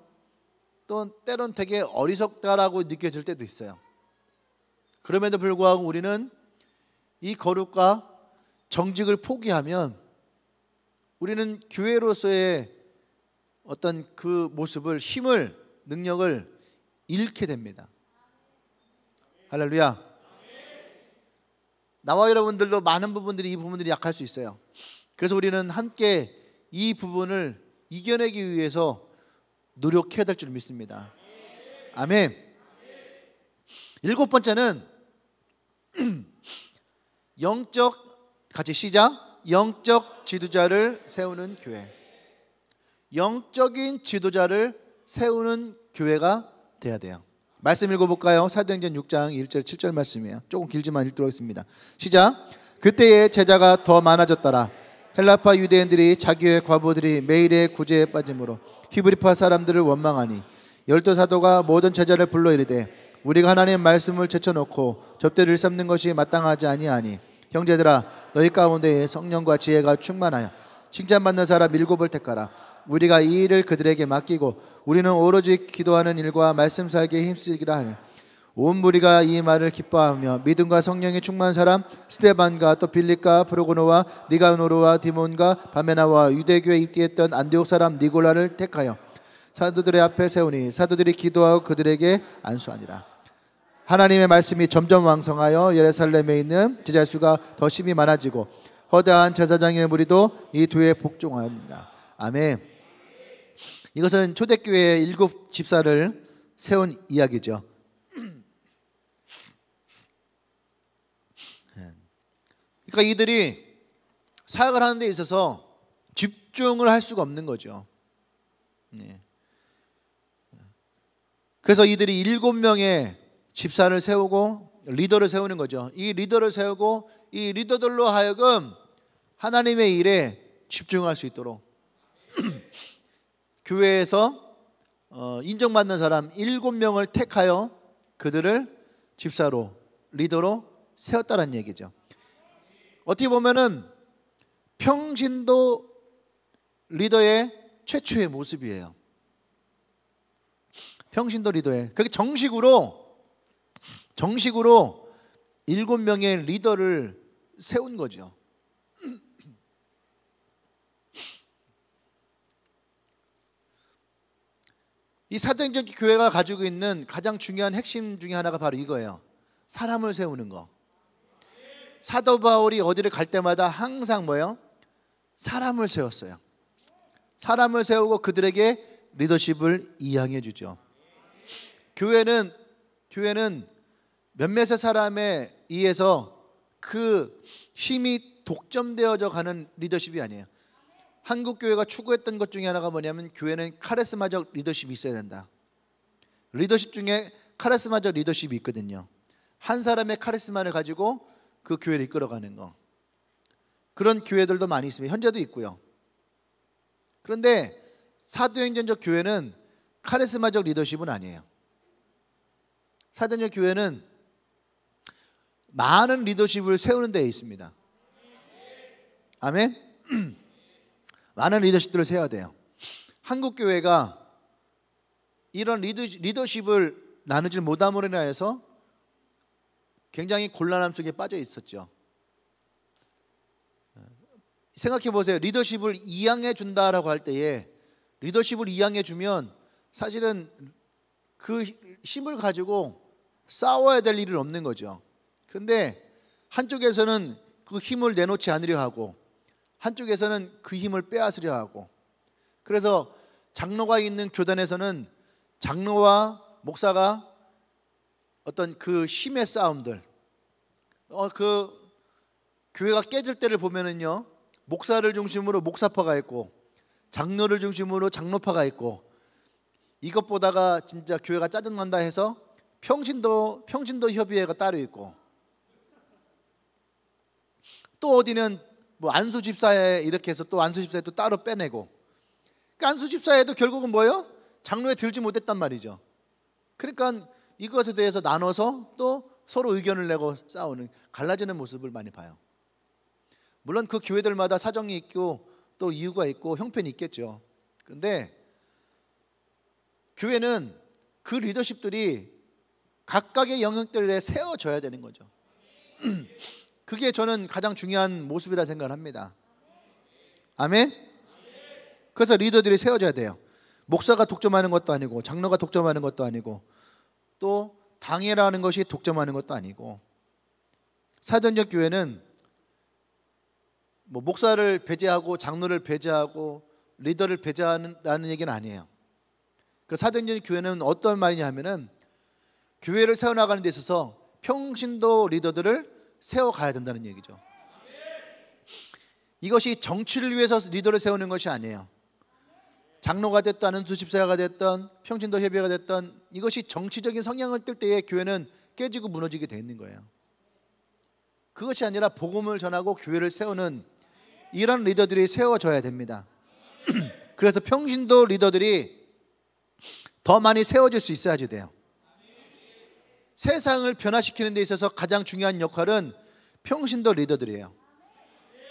또 때론 되게 어리석다라고 느껴질 때도 있어요. 그럼에도 불구하고 우리는 이 거룩과 정직을 포기하면 우리는 교회로서의 어떤 그 모습을, 힘을, 능력을 잃게 됩니다. 할렐루야. 나와 여러분들도 많은 부분들이, 이 부분들이 약할 수 있어요. 그래서 우리는 함께 이 부분을 이겨내기 위해서 노력해야 될 줄 믿습니다. 아멘. 일곱 번째는 같이 시작. 영적 지도자를 세우는 교회. 영적인 지도자를 세우는 교회가 돼야 돼요. 말씀 읽어볼까요? 사도행전 6장 1절 7절 말씀이에요. 조금 길지만 읽도록 하겠습니다. 시작. 그때의 제자가 더 많아졌더라. 헬라파 유대인들이 자기의 과부들이 매일의 구제에 빠짐으로 히브리파 사람들을 원망하니 열두 사도가 모든 제자를 불러 이르되 우리가 하나님의 말씀을 제쳐놓고 접대를 일삼는 것이 마땅하지 아니하니 형제들아 너희 가운데 성령과 지혜가 충만하여 칭찬받는 사람 7을 택하라. 우리가 이 일을 그들에게 맡기고 우리는 오로지 기도하는 일과 말씀 살기에 힘쓰기라 하니 온 무리가 이 말을 기뻐하며 믿음과 성령이 충만한 사람 스데반과 또 빌립과 프로고노와 니가노르와 디몬과 바메나와 유대교에 입대했던 안디옥 사람 니골라를 택하여 사도들의 앞에 세우니 사도들이 기도하고 그들에게 안수하니라. 하나님의 말씀이 점점 왕성하여 예루살렘에 있는 제자 수가 더 심히 많아지고 허다한 제사장의 무리도 이 뒤에 복종하였느니라. 아멘. 이것은 초대교회의 7 집사를 세운 이야기죠. 그러니까 이들이 사역을 하는 데 있어서 집중을 할 수가 없는 거죠. 그래서 이들이 7명의 집사를 세우고 리더를 세우는 거죠. 이 리더를 세우고 이 리더들로 하여금 하나님의 일에 집중할 수 있도록 교회에서 인정받는 사람 7명을 택하여 그들을 집사로 리더로 세웠다는 얘기죠. 어떻게 보면은 평신도 리더의 최초의 모습이에요. 평신도 리더의 그게 정식으로 7명의 리더를 세운 거죠. 이 사도행전 교회가 가지고 있는 가장 중요한 핵심 중에 하나가 바로 이거예요. 사람을 세우는 거. 사도 바울이 어디를 갈 때마다 항상 뭐예요? 사람을 세웠어요. 사람을 세우고 그들에게 리더십을 이양해 주죠. 교회는 몇몇의 사람에 의해서 그 힘이 독점되어져 가는 리더십이 아니에요. 한국 교회가 추구했던 것 중에 하나가 뭐냐면 교회는 카리스마적 리더십이 있어야 된다. 리더십 중에 카리스마적 리더십이 있거든요. 한 사람의 카리스마를 가지고 그 교회를 이끌어가는 거. 그런 교회들도 많이 있습니다. 현재도 있고요. 그런데 사도행전적 교회는 카리스마적 리더십은 아니에요. 사도행전 교회는 많은 리더십을 세우는 데에 있습니다. 아멘. 많은 리더십들을 세워야 돼요. 한국 교회가 이런 리더십을 나누지 못함으로 인하여서 굉장히 곤란함 속에 빠져 있었죠. 생각해 보세요. 리더십을 이양해 준다라고 할 때에 리더십을 이양해 주면 사실은 그 힘을 가지고 싸워야 될 일은 없는 거죠. 그런데 한쪽에서는 그 힘을 내놓지 않으려 하고 한쪽에서는 그 힘을 빼앗으려 하고, 그래서 장로가 있는 교단에서는 장로와 목사가 어떤 그 힘의 싸움들, 그 교회가 깨질 때를 보면은요, 목사를 중심으로 목사파가 있고 장로를 중심으로 장로파가 있고, 이것 보다가 진짜 교회가 짜증난다 해서 평신도 협의회가 따로 있고, 또 어디는 뭐 안수 집사회 이렇게 해서 또 안수 집사회 또 따로 빼내고, 그러니까 안수 집사회도 결국은 뭐예요? 장로에 들지 못했단 말이죠. 그러니까 이것에 대해서 나눠서 또 서로 의견을 내고 싸우는, 갈라지는 모습을 많이 봐요. 물론 그 교회들마다 사정이 있고 또 이유가 있고 형편이 있겠죠. 근데 교회는 그 리더십들이 각각의 영역들에 세워져야 되는 거죠. 그게 저는 가장 중요한 모습이라 생각을 합니다. 아멘. 그래서 리더들이 세워져야 돼요. 목사가 독점하는 것도 아니고 장로가 독점하는 것도 아니고 또 당회라는 것이 독점하는 것도 아니고, 사도행전 교회는 뭐 목사를 배제하고 장로를 배제하고 리더를 배제하는 얘기는 아니에요. 그 사도행전 교회는 어떤 말이냐 하면은 교회를 세워나가는 데 있어서 평신도 리더들을 세워가야 된다는 얘기죠. 이것이 정치를 위해서 리더를 세우는 것이 아니에요. 장로가 됐든 안수집사가 됐든 평신도 협의회가 됐든 이것이 정치적인 성향을 띨 때에 교회는 깨지고 무너지게 돼 있는 거예요. 그것이 아니라 복음을 전하고 교회를 세우는 이런 리더들이 세워져야 됩니다. 그래서 평신도 리더들이 더 많이 세워질 수 있어야지 돼요. 세상을 변화시키는 데 있어서 가장 중요한 역할은 평신도 리더들이에요.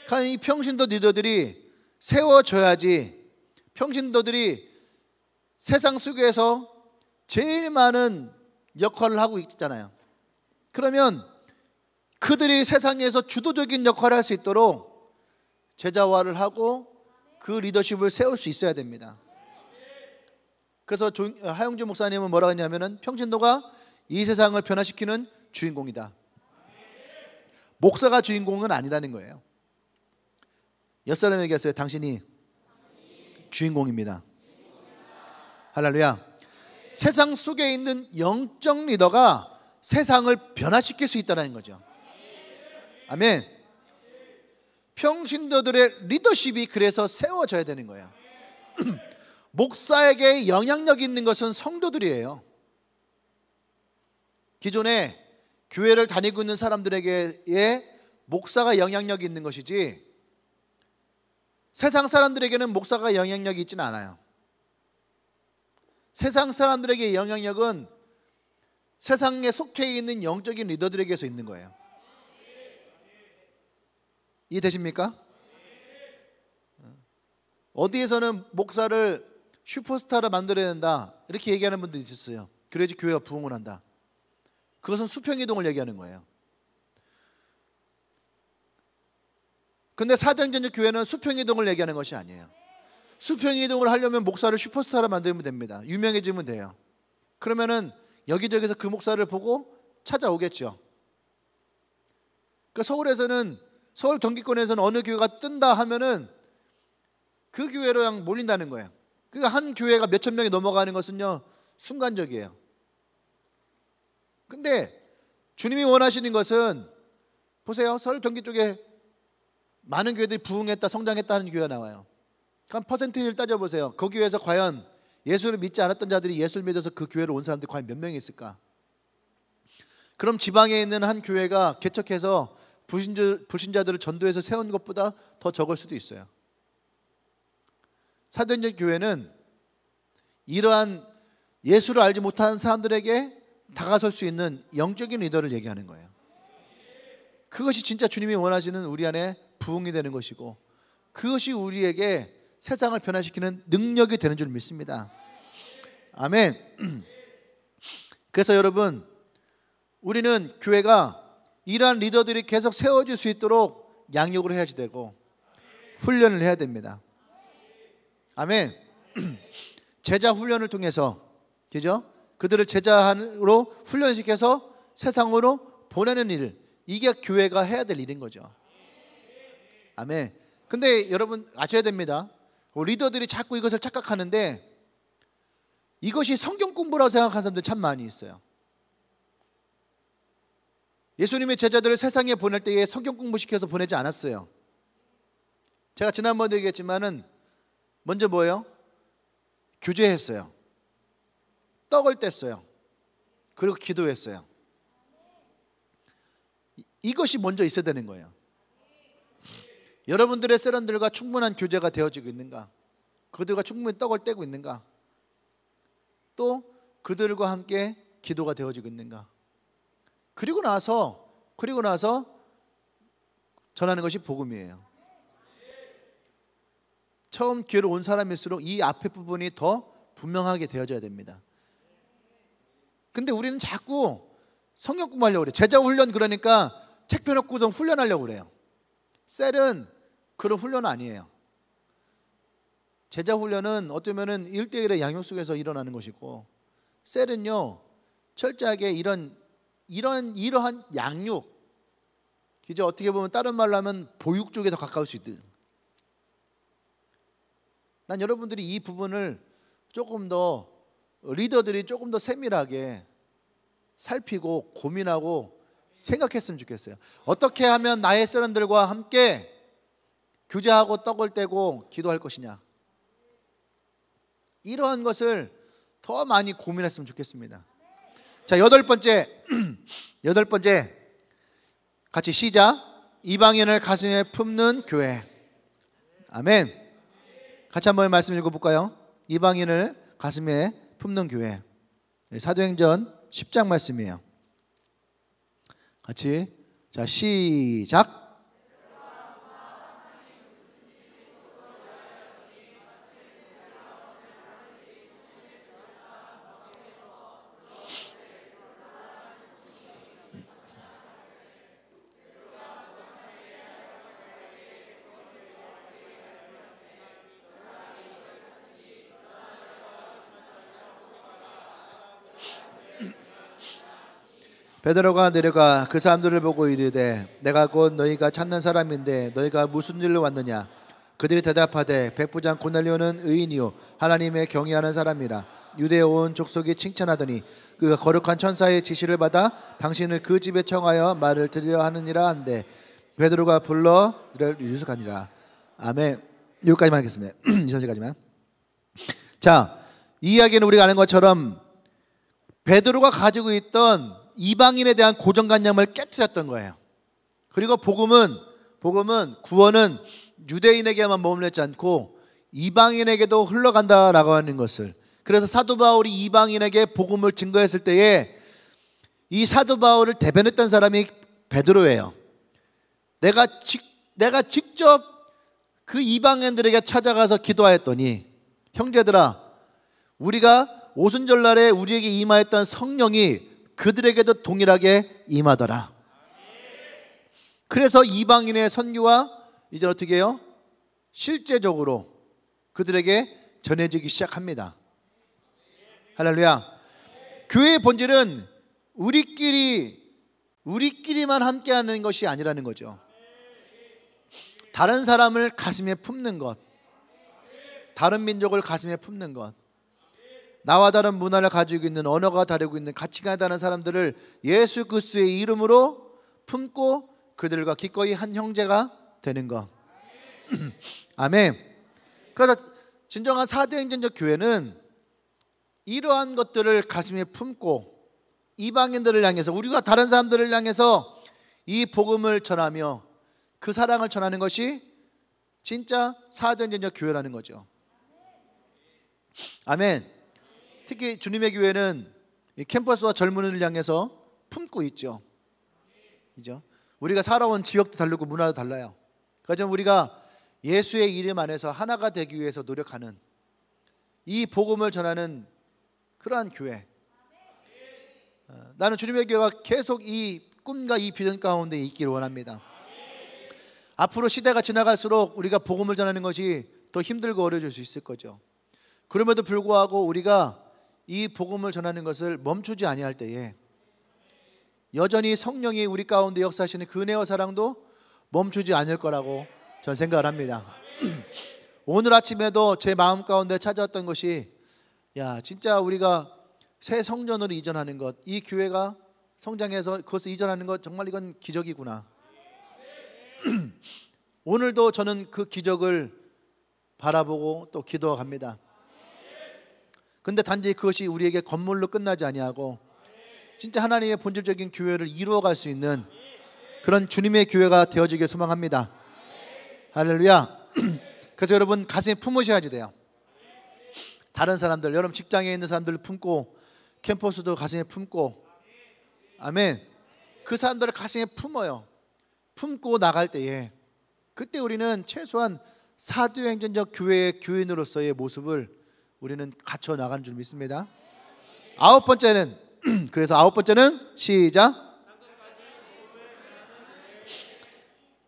그러니까 이 평신도 리더들이 세워져야지. 평신도들이 세상 속에서 제일 많은 역할을 하고 있잖아요. 그러면 그들이 세상에서 주도적인 역할을 할 수 있도록 제자화를 하고 그 리더십을 세울 수 있어야 됩니다. 그래서 하영주 목사님은 뭐라고 했냐면은 평신도가 이 세상을 변화시키는 주인공이다. 목사가 주인공은 아니라는 거예요. 옆 사람에게 얘기했어요. 당신이 주인공입니다. 할렐루야. 세상 속에 있는 영적 리더가 세상을 변화시킬 수 있다는 거죠. 아멘. 평신도들의 리더십이 그래서 세워져야 되는 거예요. 목사에게 영향력 있는 것은 성도들이에요. 기존에 교회를 다니고 있는 사람들에게 목사가 영향력이 있는 것이지 세상 사람들에게는 목사가 영향력이 있지는 않아요. 세상 사람들에게 영향력은 세상에 속해 있는 영적인 리더들에게서 있는 거예요. 이해되십니까? 어디에서는 목사를 슈퍼스타로 만들어야 된다 이렇게 얘기하는 분들이 있었어요. 그래야지 교회가 부흥을 한다. 그것은 수평이동을 얘기하는 거예요. 근데 사도행전 교회는 수평이동을 얘기하는 것이 아니에요. 수평이동을 하려면 목사를 슈퍼스타로 만들면 됩니다. 유명해지면 돼요. 그러면은 여기저기서 그 목사를 보고 찾아오겠죠. 그러니까 서울에서는 서울 경기권에서는 어느 교회가 뜬다 하면은 그 교회로 그냥 몰린다는 거예요. 그러니까 한 교회가 몇천 명이 넘어가는 것은요 순간적이에요. 근데 주님이 원하시는 것은 보세요. 서울 경기 쪽에 많은 교회들이 부흥했다 성장했다 하는 교회가 나와요. 그럼 퍼센테이지를 따져보세요. 그 교회에서 과연 예수를 믿지 않았던 자들이 예수를 믿어서 그 교회로 온 사람들이 과연 몇 명이 있을까? 그럼 지방에 있는 한 교회가 개척해서 불신자들을 전도해서 세운 것보다 더 적을 수도 있어요. 사도행전 교회는 이러한 예수를 알지 못하는 사람들에게 다가설 수 있는 영적인 리더를 얘기하는 거예요. 그것이 진짜 주님이 원하시는 우리 안에 부흥이 되는 것이고 그것이 우리에게 세상을 변화시키는 능력이 되는 줄 믿습니다. 아멘. 그래서 여러분 우리는 교회가 이러한 리더들이 계속 세워질 수 있도록 양육을 해야지 되고 훈련을 해야 됩니다. 아멘. 제자 훈련을 통해서 그죠? 그들을 제자로 훈련시켜서 세상으로 보내는 일, 이게 교회가 해야 될 일인 거죠. 아멘. 근데 여러분 아셔야 됩니다. 리더들이 자꾸 이것을 착각하는데 이것이 성경 공부라고 생각하는 사람들 참 많이 있어요. 예수님의 제자들을 세상에 보낼 때에 성경 공부시켜서 보내지 않았어요. 제가 지난번에 얘기했지만은 먼저 뭐예요? 교제했어요. 떡을 뗐어요. 그리고 기도했어요. 이것이 먼저 있어야 되는 거예요. 여러분들의 세런들과 충분한 교제가 되어지고 있는가? 그들과 충분히 떡을 떼고 있는가? 또 그들과 함께 기도가 되어지고 있는가? 그리고 나서 전하는 것이 복음이에요. 처음 교회로 온 사람일수록 이 앞에 부분이 더 분명하게 되어져야 됩니다. 근데 우리는 자꾸 성경 공부하려고 그래요. 제자 훈련 그러니까 책 펴놓고 좀 훈련하려고 그래요. 셀은 그런 훈련 아니에요. 제자 훈련은 어쩌면은 1대1의 양육 속에서 일어나는 것이고 셀은요 철저하게 이러한 양육, 그죠? 어떻게 보면 다른 말로 하면 보육 쪽에 더 가까울 수 있든. 난 여러분들이 이 부분을 조금 더 리더들이 조금 더 세밀하게 살피고 고민하고 생각했으면 좋겠어요. 어떻게 하면 나의 사람들과 함께 교제하고 떡을 떼고 기도할 것이냐, 이러한 것을 더 많이 고민했으면 좋겠습니다. 자, 여덟 번째 같이 시작. 이방인을 가슴에 품는 교회. 아멘. 같이 한번 말씀 읽어볼까요? 이방인을 가슴에 품는 교회. 사도행전 10장 말씀이에요. 같이, 자, 시작. 베드로가 내려가 그 사람들을 보고 이르되 내가 곧 너희가 찾는 사람인데 너희가 무슨 일로 왔느냐. 그들이 대답하되 백부장 고넬료는 의인이요 하나님의 경외하는 사람이라. 유대에 온 족속이 칭찬하더니 그가 거룩한 천사의 지시를 받아 당신을 그 집에 청하여 말을 들으려 하느니라 한데 베드로가 불러 이를 유숙하니라. 아멘. 여기까지만 하겠습니다. 20절까지만. 자, 이 이야기는 우리가 아는 것처럼 베드로가 가지고 있던 이방인에 대한 고정관념을 깨트렸던 거예요. 그리고 복음은 구원은 유대인에게만 머물렀지 않고 이방인에게도 흘러간다라고 하는 것을, 그래서 사도 바울이 이방인에게 복음을 증거했을 때에 이 사도 바울을 대변했던 사람이 베드로예요. 내가 직접 그 이방인들에게 찾아가서 기도하였더니 형제들아, 우리가 오순절날에 우리에게 임하였던 성령이 그들에게도 동일하게 임하더라. 그래서 이방인의 선교가 이제 어떻게 해요? 실제적으로 그들에게 전해지기 시작합니다. 할렐루야. 교회의 본질은 우리끼리만 함께하는 것이 아니라는 거죠. 다른 사람을 가슴에 품는 것, 다른 민족을 가슴에 품는 것, 나와 다른 문화를 가지고 있는, 언어가 다르고 있는, 가치가 다른 사람들을 예수 그리스도의 이름으로 품고 그들과 기꺼이 한 형제가 되는 것. 아멘. 그래서 진정한 사도행전적 교회는 이러한 것들을 가슴에 품고 이방인들을 향해서, 우리가 다른 사람들을 향해서 이 복음을 전하며 그 사랑을 전하는 것이 진짜 사도행전적 교회라는 거죠. 아멘. 특히 주님의 교회는 이 캠퍼스와 젊은이를 향해서 품고 있죠. 그죠? 우리가 살아온 지역도 다르고 문화도 달라요. 그래서 우리가 예수의 이름 안에서 하나가 되기 위해서 노력하는, 이 복음을 전하는 그러한 교회. 나는 주님의 교회가 계속 이 꿈과 이 비전 가운데 있기를 원합니다. 앞으로 시대가 지나갈수록 우리가 복음을 전하는 것이 더 힘들고 어려워질 수 있을 거죠. 그럼에도 불구하고 우리가 이 복음을 전하는 것을 멈추지 아니할 때에 여전히 성령이 우리 가운데 역사하시는 그 은혜와 사랑도 멈추지 않을 거라고 저는 생각을 합니다. 오늘 아침에도 제 마음 가운데 찾아왔던 것이, 야, 진짜 우리가 새 성전으로 이전하는 것, 이 교회가 성장해서 그것을 이전하는 것, 정말 이건 기적이구나. 오늘도 저는 그 기적을 바라보고 또 기도합니다. 근데 단지 그것이 우리에게 건물로 끝나지 아니하고 진짜 하나님의 본질적인 교회를 이루어갈 수 있는 그런 주님의 교회가 되어지길 소망합니다. 할렐루야. 그래서 여러분 가슴에 품으셔야지 돼요. 다른 사람들, 여러분 직장에 있는 사람들을 품고, 캠퍼스도 가슴에 품고, 아멘. 그 사람들을 가슴에 품어요. 품고 나갈 때에 그때 우리는 최소한 사도행전적 교회의 교인으로서의 모습을 우리는 갖춰 나가는 줄 믿습니다. 아홉 번째는 시작.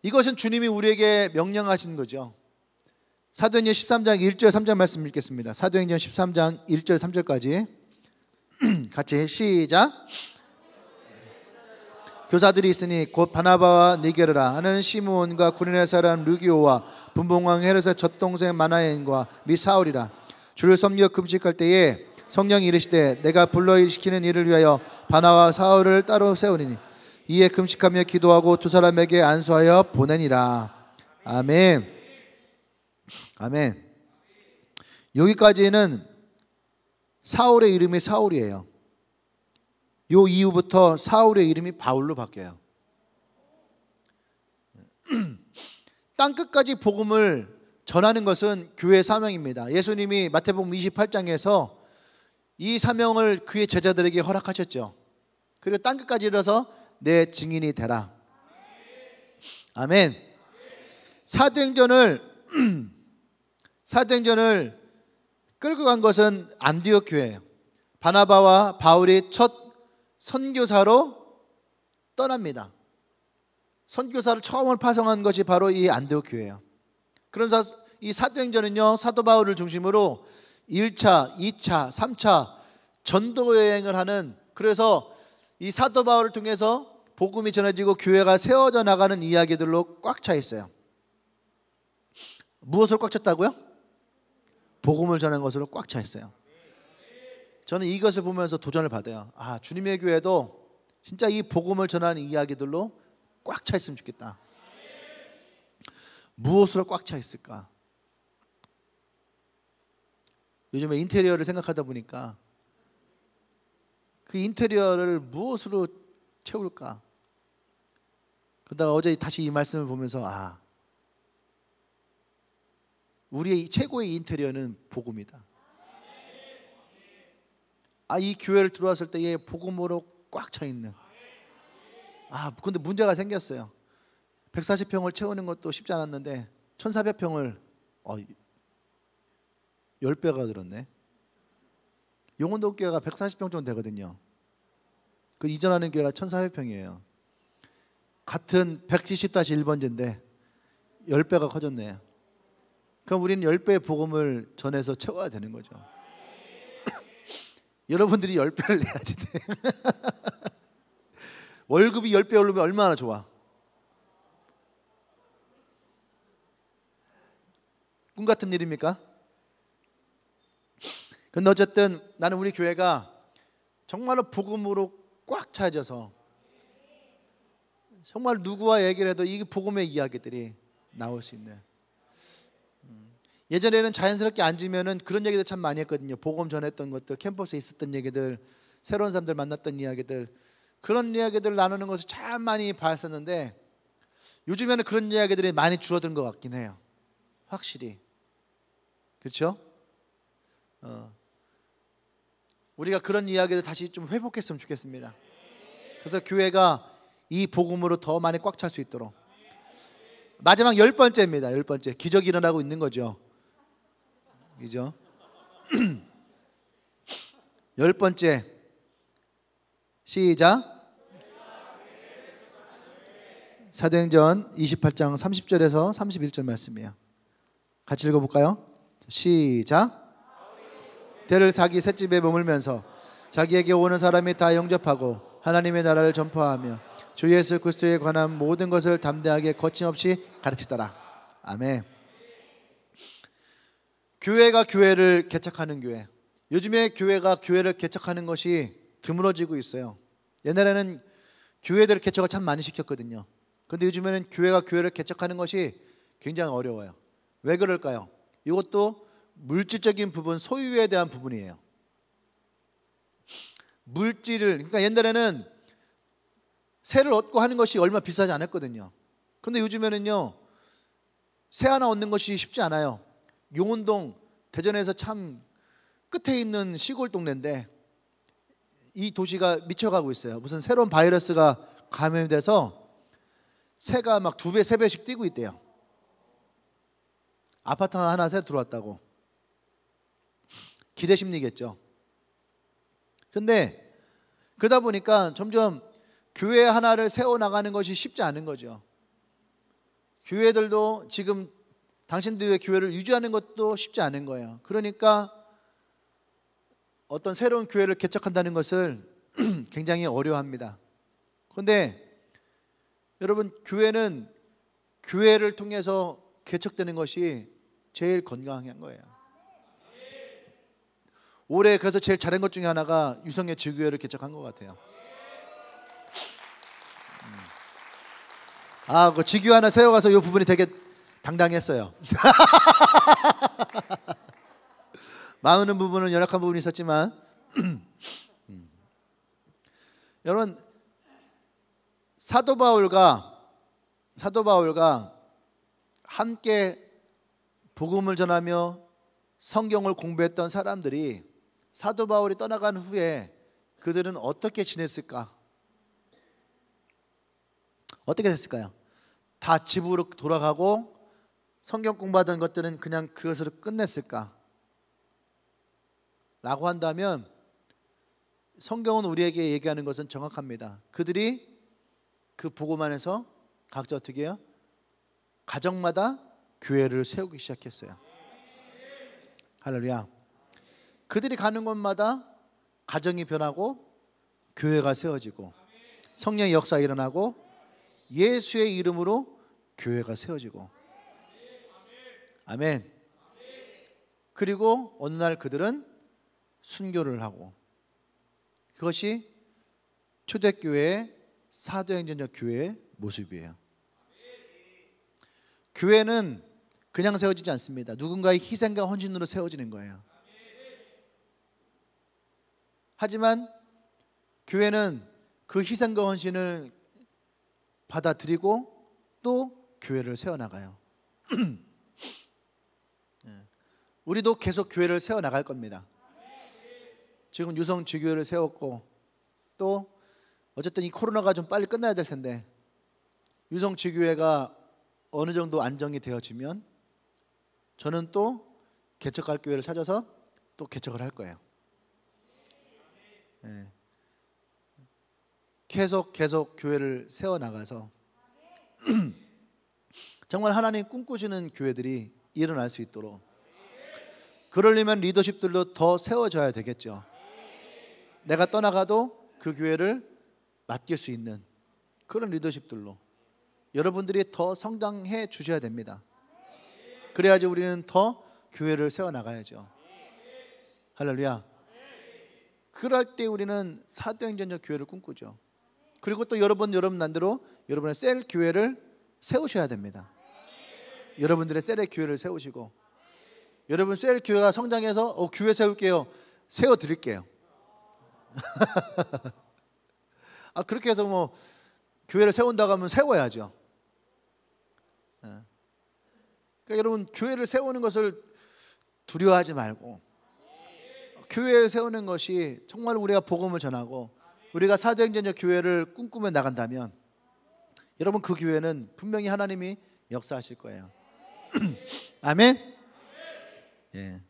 이것은 주님이 우리에게 명령하신 거죠. 사도행전 13장 1절 3절 말씀 읽겠습니다. 사도행전 13장 1절 3절까지 같이 시작. 교사들이 있으니 곧 바나바와 니게르라 하는 시므온과 구레네 사람 루기오와 분봉왕 헤롯의 젖동생 마나엔과 및 사울이라. 주를 섬겨 금식할 때에 성령이 이르시되 내가 불러일으키는 일을 위하여 바나와 사울을 따로 세우리니 이에 금식하며 기도하고 두 사람에게 안수하여 보내니라. 아멘. 아멘. 여기까지는 사울의 이름이 사울이에요. 요 이후부터 사울의 이름이 바울로 바뀌어요. 땅끝까지 복음을 전하는 것은 교회의 사명입니다. 예수님이 마태복음 28장에서 이 사명을 그의 제자들에게 허락하셨죠. 그리고 땅끝까지 이르러서 내 증인이 되라. 아멘. 사도행전을 끌고 간 것은 안디옥 교회예요. 바나바와 바울이 첫 선교사로 떠납니다. 선교사를 처음으로 파송한 것이 바로 이 안디옥 교회예요. 그래서 이 사도행전은요, 사도 바울을 중심으로 1차, 2차, 3차 전도 여행을 하는, 그래서 이 사도 바울을 통해서 복음이 전해지고 교회가 세워져 나가는 이야기들로 꽉 차 있어요. 무엇으로 꽉 찼다고요? 복음을 전하는 것으로 꽉 차 있어요. 저는 이것을 보면서 도전을 받아요. 아, 주님의 교회도 진짜 이 복음을 전하는 이야기들로 꽉 차 있으면 좋겠다. 무엇으로 꽉 차 있을까? 요즘에 인테리어를 생각하다 보니까 그 인테리어를 무엇으로 채울까? 그러다가 어제 다시 이 말씀을 보면서 우리의 최고의 인테리어는 복음이다. 이 교회를 들어왔을 때에 복음으로 꽉 차 있는. 근데 문제가 생겼어요. 140평을 채우는 것도 쉽지 않았는데 1400평을 10배가 들었네. 용원동 교회가 140평 정도 되거든요. 그 이전하는 교회가 1400평이에요. 같은 170-1번지인데 10배가 커졌네. 그럼 우리는 10배의 복음을 전해서 채워야 되는 거죠. 여러분들이 10배를 내야지 돼. 월급이 10배 오르면 얼마나 좋아. 꿈 같은 일입니까? 근데 어쨌든 나는 우리 교회가 정말로 복음으로 꽉 차져서 정말 누구와 얘기를 해도 이 복음의 이야기들이 나올 수 있는. 예전에는 자연스럽게 앉으면은 그런 얘기들 참 많이 했거든요. 복음 전했던 것들, 캠퍼스에 있었던 얘기들, 새로운 사람들 만났던 이야기들, 그런 이야기들을 나누는 것을 참 많이 봤었는데 요즘에는 그런 이야기들이 많이 줄어든 것 같긴 해요. 확실히. 그렇죠? 우리가 그런 이야기를 다시 좀 회복했으면 좋겠습니다. 그래서 교회가 이 복음으로 더 많이 꽉 찰 수 있도록. 마지막 10번째입니다. 10번째. 기적이 일어나고 있는 거죠. 그죠? 10번째. 시작. 사도행전 28장 30절에서 31절 말씀이에요. 같이 읽어볼까요? 시작. 때를 사기 셋집에 머물면서 자기에게 오는 사람이 다 영접하고 하나님의 나라를 전파하며 주 예수 그리스도에 관한 모든 것을 담대하게 거침없이 가르치더라. 아멘. 교회가 교회를 개척하는 교회. 요즘에 교회가 교회를 개척하는 것이 드물어지고 있어요. 옛날에는 교회들을 개척을 참 많이 시켰거든요. 그런데 요즘에는 교회가 교회를 개척하는 것이 굉장히 어려워요. 왜 그럴까요? 이것도 물질적인 부분, 소유에 대한 부분이에요. 그러니까 옛날에는 새를 얻고 하는 것이 얼마 비싸지 않았거든요. 그런데 요즘에는요, 새 하나 얻는 것이 쉽지 않아요. 용운동, 대전에서 참 끝에 있는 시골 동네인데 이 도시가 미쳐가고 있어요. 무슨 새로운 바이러스가 감염돼서 새가 막 2배, 3배씩 뛰고 있대요. 아파트 하나 새로 들어왔다고. 기대 심리겠죠. 그런데 그러다 보니까 점점 교회 하나를 세워나가는 것이 쉽지 않은 거죠. 교회들도 지금 당신들의 교회를 유지하는 것도 쉽지 않은 거예요. 그러니까 어떤 새로운 교회를 개척한다는 것을 굉장히 어려워합니다. 그런데 여러분, 교회는 교회를 통해서 개척되는 것이 제일 건강한 거예요. 올해 그래서 제일 잘한 것 중에 하나가 유성의 지교회를 개척한 것 같아요. 그 지교 하나 세워가서 이 부분이 되게 당당했어요. 많은 부분은 연약한 부분이 있었지만 여러분, 사도 바울과 함께 복음을 전하며 성경을 공부했던 사람들이 사도 바울이 떠나간 후에 그들은 어떻게 지냈을까? 어떻게 됐을까요? 다 집으로 돌아가고 성경 공부하던 것들은 그냥 그것으로 끝냈을까? 라고 한다면 성경은 우리에게 얘기하는 것은 정확합니다. 그들이 그 복음 안에서 각자 어떻게 해요? 가정마다 교회를 세우기 시작했어요. 할렐루야. 그들이 가는 곳마다 가정이 변하고 교회가 세워지고 성령의 역사가 일어나고 예수의 이름으로 교회가 세워지고, 아멘. 그리고 어느 날 그들은 순교를 하고, 그것이 초대교회의 사도행전적 교회의 모습이에요. 교회는 그냥 세워지지 않습니다. 누군가의 희생과 헌신으로 세워지는 거예요. 하지만 교회는 그 희생과 헌신을 받아들이고 또 교회를 세워나가요. 우리도 계속 교회를 세워나갈 겁니다. 지금 유성 지교회를 세웠고, 또 어쨌든 이 코로나가 좀 빨리 끝나야 될 텐데 유성 지교회가 어느 정도 안정이 되어지면 저는 또 개척할 교회를 찾아서 또 개척을 할 거예요. 계속 교회를 세워나가서 정말 하나님 꿈꾸시는 교회들이 일어날 수 있도록, 그러려면 리더십들도 더 세워져야 되겠죠. 내가 떠나가도 그 교회를 맡길 수 있는 그런 리더십들로 여러분들이 더 성장해 주셔야 됩니다. 그래야지 우리는 더 교회를 세워나가야죠. 할렐루야. 그럴 때 우리는 사도행전적 교회를 꿈꾸죠. 그리고 또 여러분 난대로 여러분의 셀 교회를 세우셔야 됩니다. 여러분들의 셀의 교회를 세우시고, 여러분 셀 교회가 성장해서 교회 세울게요, 세워드릴게요. 그렇게 해서 뭐 교회를 세운다고 하면 세워야죠. 그러니까 여러분, 교회를 세우는 것을 두려워하지 말고, 교회를 세우는 것이 정말 우리가 복음을 전하고 우리가 사도행전적 교회를 꿈꾸며 나간다면 여러분, 그 교회는 분명히 하나님이 역사하실 거예요. 아멘. 예.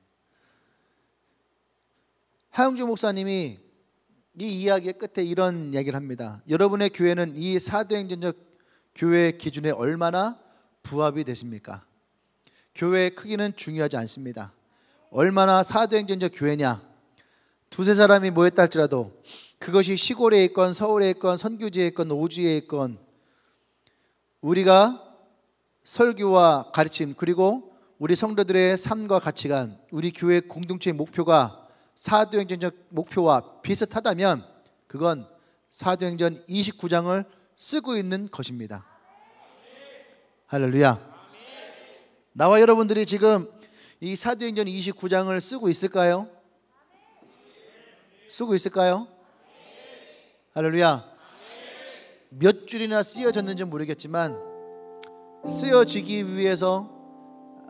하영주 목사님이 이 이야기의 끝에 이런 얘기를 합니다. 여러분의 교회는 이 사도행전적 교회의 기준에 얼마나 부합이 되십니까? 교회의 크기는 중요하지 않습니다. 얼마나 사도행전적 교회냐, 두세 사람이 모였다 할지라도 그것이 시골에 있건 서울에 있건 선교지에 있건 오주에 있건 우리가 설교와 가르침, 그리고 우리 성도들의 삶과 가치관, 우리 교회 공동체의 목표가 사도행전적 목표와 비슷하다면 그건 사도행전 29장을 쓰고 있는 것입니다. 할렐루야. 나와 여러분들이 지금 이 사도행전 29장을 쓰고 있을까요? 쓰고 있을까요? 할렐루야. 몇 줄이나 쓰여졌는지 모르겠지만 쓰여지기 위해서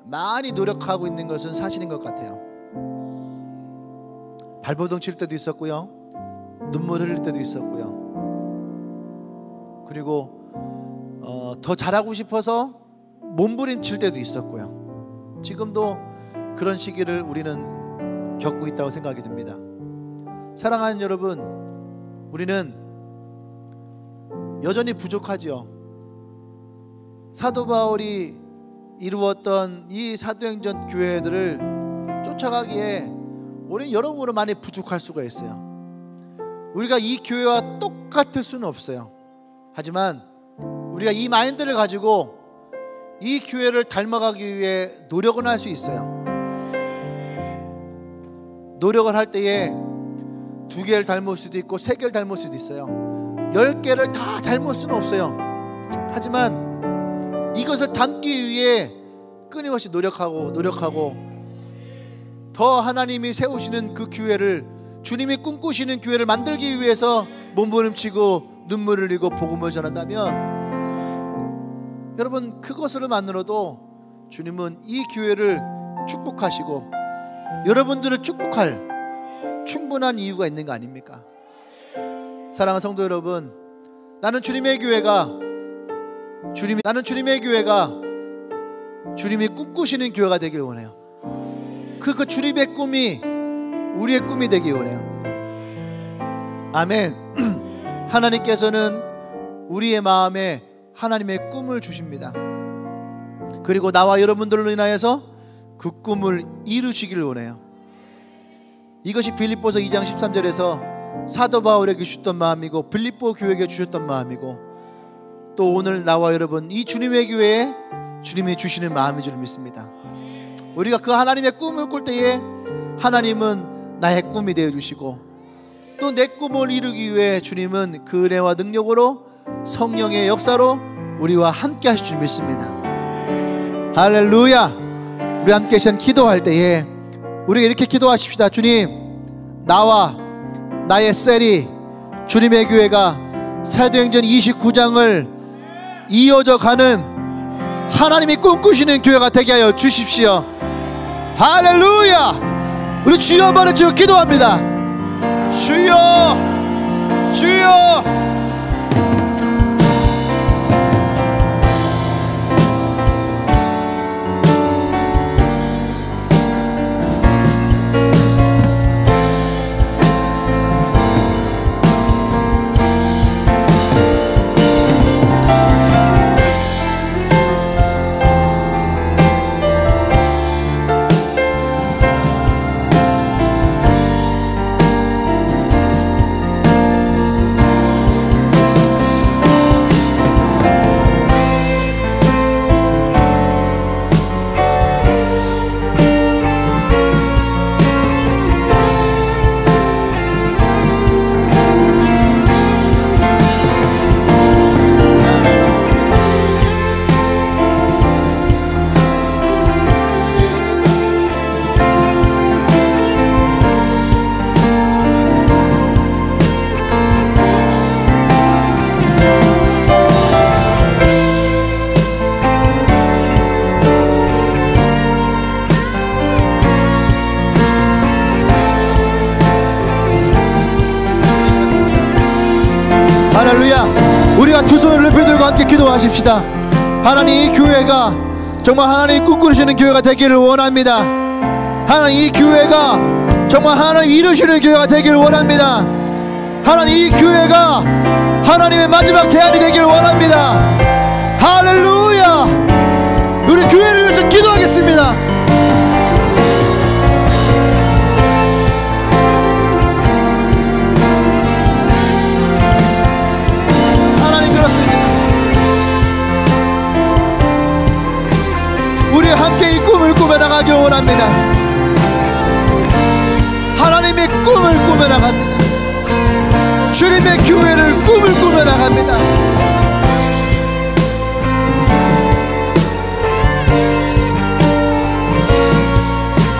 많이 노력하고 있는 것은 사실인 것 같아요. 발버둥 칠 때도 있었고요, 눈물 흘릴 때도 있었고요, 그리고 더 잘하고 싶어서 몸부림칠 때도 있었고요. 지금도 그런 시기를 우리는 겪고 있다고 생각이 듭니다. 사랑하는 여러분, 우리는 여전히 부족하지요. 사도 바울이 이루었던 이 사도행전 교회들을 쫓아가기에 우리는 여러모로 많이 부족할 수가 있어요. 우리가 이 교회와 똑같을 수는 없어요. 하지만 우리가 이 마인드를 가지고 이 교회를 닮아가기 위해 노력은 할 수 있어요. 노력을 할 때에 2개를 닮을 수도 있고 3개를 닮을 수도 있어요. 10개를 다 닮을 수는 없어요. 하지만 이것을 닮기 위해 끊임없이 노력하고 더 하나님이 세우시는 그 기회를, 주님이 꿈꾸시는 기회를 만들기 위해서 몸부림치고 눈물을 흘리고 복음을 전한다면, 여러분 그것으로만으로도 주님은 이 기회를 축복하시고 여러분들을 축복할 충분한 이유가 있는 거 아닙니까? 사랑하는 성도 여러분, 나는 주님의 교회가 주님이 꿈꾸시는 교회가 되길 원해요. 그 주님의 꿈이 우리의 꿈이 되길 원해요. 아멘. 하나님께서는 우리의 마음에 하나님의 꿈을 주십니다. 그리고 나와 여러분들로 인하여서 그 꿈을 이루시길 원해요. 이것이 빌립보서 2장 13절에서 사도 바울에게 주셨던 마음이고 빌립보 교회에게 주셨던 마음이고, 또 오늘 나와 여러분 이 주님의 교회에 주님이 주시는 마음인 줄 믿습니다. 우리가 그 하나님의 꿈을 꿀 때에 하나님은 나의 꿈이 되어주시고, 또 내 꿈을 이루기 위해 주님은 그 은혜와 능력으로 성령의 역사로 우리와 함께 하실 줄 믿습니다. 할렐루야. 우리 함께 시간 기도할 때에 우리가 이렇게 기도하십시다. 주님, 나와 나의 셀이 주님의 교회가 사도행전 29장을 이어져 가는 하나님이 꿈꾸시는 교회가 되게 하여 주십시오. 할렐루야. 우리 주여 한번 쭉 기도합니다. 주여, 주여. 우리가 두 손을 높이 들고 함께 기도하십시다. 하나님, 이 교회가 정말 하나님 꿈꾸시는 교회가 되기를 원합니다. 하나님, 이 교회가 정말 하나님 이루시는 교회가 되기를 원합니다. 하나님, 이 교회가 하나님의 마지막 대안이 되기를 원합니다. 할렐루야. 우리 교회를 위해서 기도하겠습니다. 우리 함께 이 꿈을 꾸며나가길 원합니다. 하나님의 꿈을 꾸며나갑니다. 주님의 교회를 꿈을 꾸며나갑니다.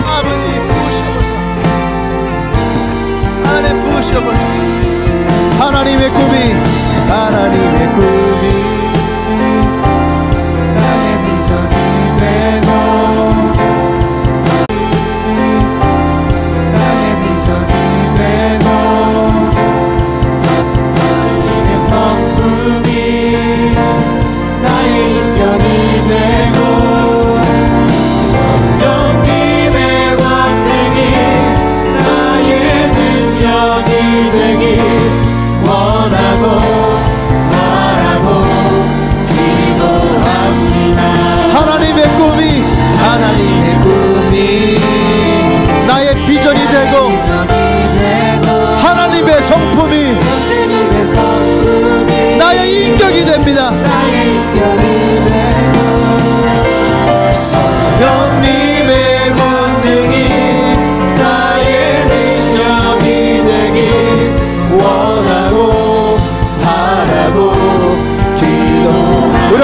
아버지 부으셔보소. 하나님 부으셔보소. 하나님의 꿈이 성품이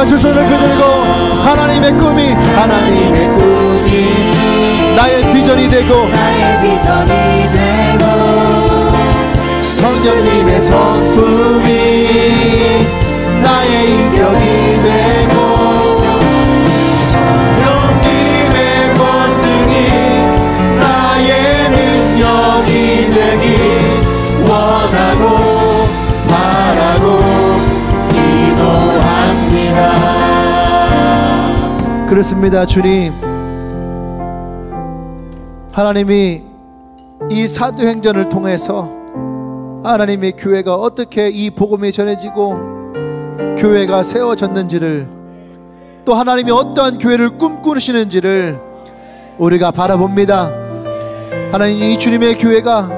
한번 두 손을 펴들고 하나님의 꿈이 나의 비전이 되고 성령님의 성품이 나의 인격이 되고 성령님의 권능이 나의 능력이 되길 원하고 바라고 기도합니다. 그렇습니다. 주님, 하나님이 이 사도행전을 통해서 하나님의 교회가 어떻게 이 복음이 전해지고 교회가 세워졌는지를, 또 하나님이 어떠한 교회를 꿈꾸시는지를 우리가 바라봅니다. 하나님, 이 주님의 교회가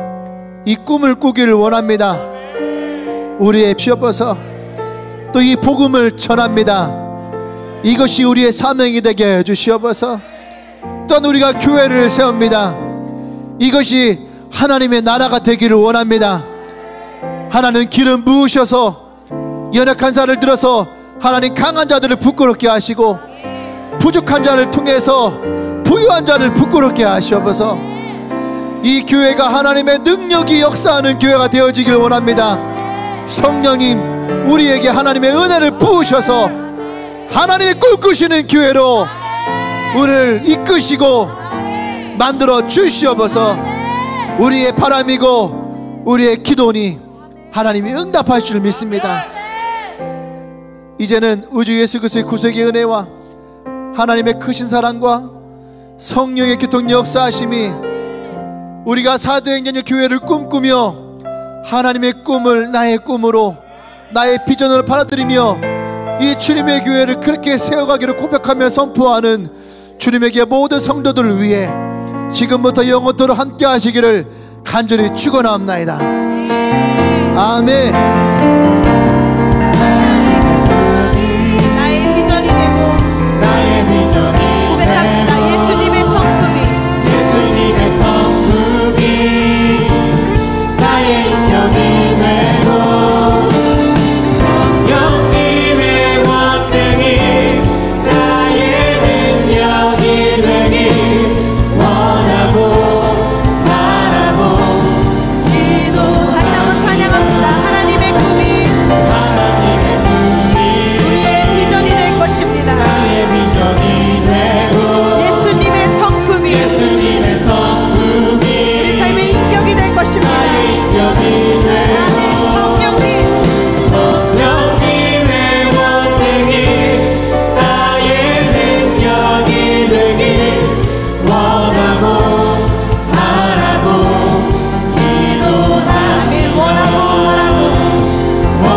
이 꿈을 꾸기를 원합니다. 우리의 피어버서 또 이 복음을 전합니다. 이것이 우리의 사명이 되게 해주시옵소서. 또한 우리가 교회를 세웁니다. 이것이 하나님의 나라가 되기를 원합니다. 하나님 기름 부으셔서 연약한 자를 들어서 하나님 강한 자들을 부끄럽게 하시고 부족한 자를 통해서 부유한 자를 부끄럽게 하시옵소서. 이 교회가 하나님의 능력이 역사하는 교회가 되어지길 원합니다. 성령님, 우리에게 하나님의 은혜를 부으셔서 하나님의 꿈꾸시는 교회로 우리를 이끄시고 만들어 주시옵소서. 우리의 바람이고 우리의 기도니 하나님이 응답할 줄 믿습니다. 이제는 우주 예수 그리스도의 구속의 은혜와 하나님의 크신 사랑과 성령의 교통 역사하심이 우리가 사도행전의 교회를 꿈꾸며 하나님의 꿈을 나의 꿈으로 나의 비전으로 받아들이며 이 주님의 교회를 그렇게 세워가기를 고백하며 선포하는 주님의 교회 모든 성도들을 위해 지금부터 영원토록 함께 하시기를 간절히 축원하옵나이다. 아멘. 나의 비전이 되고 고백합시다. 예수님의 성품이 나의 인격이 되고 성령님의 권능이 나의 능력이 되길 원하고 바라고 기도. 다시 한번 찬양합시다. 하나님의 꿈이 우리의 비전이 될 것입니다. 나의 비전이 되고 예수님의 성품이 우리 삶의 인격이 될 것입니다. 나의 인격이 되고 성령님의 권능이 나의 능력이 되길 원하고 바라고 기도하며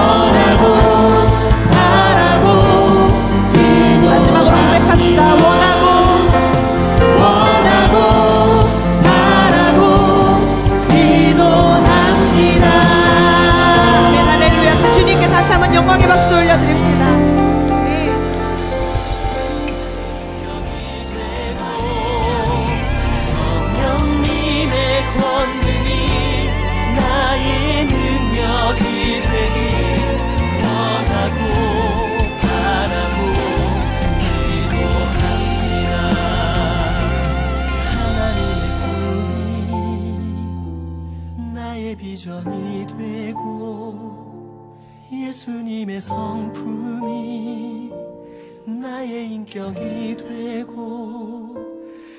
원하고 바라고 마지막으로 고백합시다. 원하고 바라고 기도합니다. 아멘. 할렐루야. 그 주님께 다시 한번 영광의 박수 올려드립시다. 네. 성령님의 권능이 나의 능력이 되길 원하고 바라고 기도합니다. 하나님의 꿈이 나의 비전이 되고 예수님의 성품이 나의 인격이 되고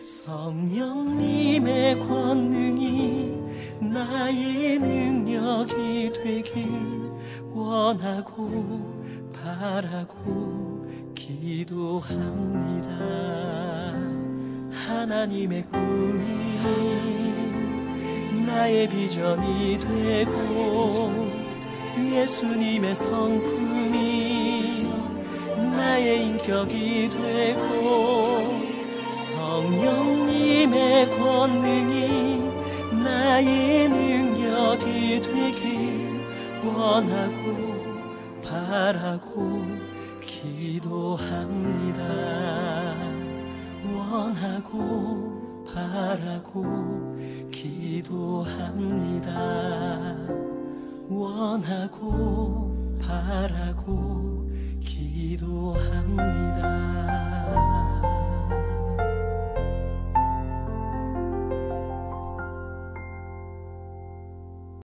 성령님의 권능이 나의 능력이 되길 원하고 바라고 기도합니다. 하나님의 꿈이 나의 비전이 되고 예수님의 성품이 나의 인격이 되고 성령님의 권능이 나의 능력이 되길 원하고 바라고 기도합니다. 원하고 바라고 기도합니다. 원하고 바라고 기도합니다. 기도합니다.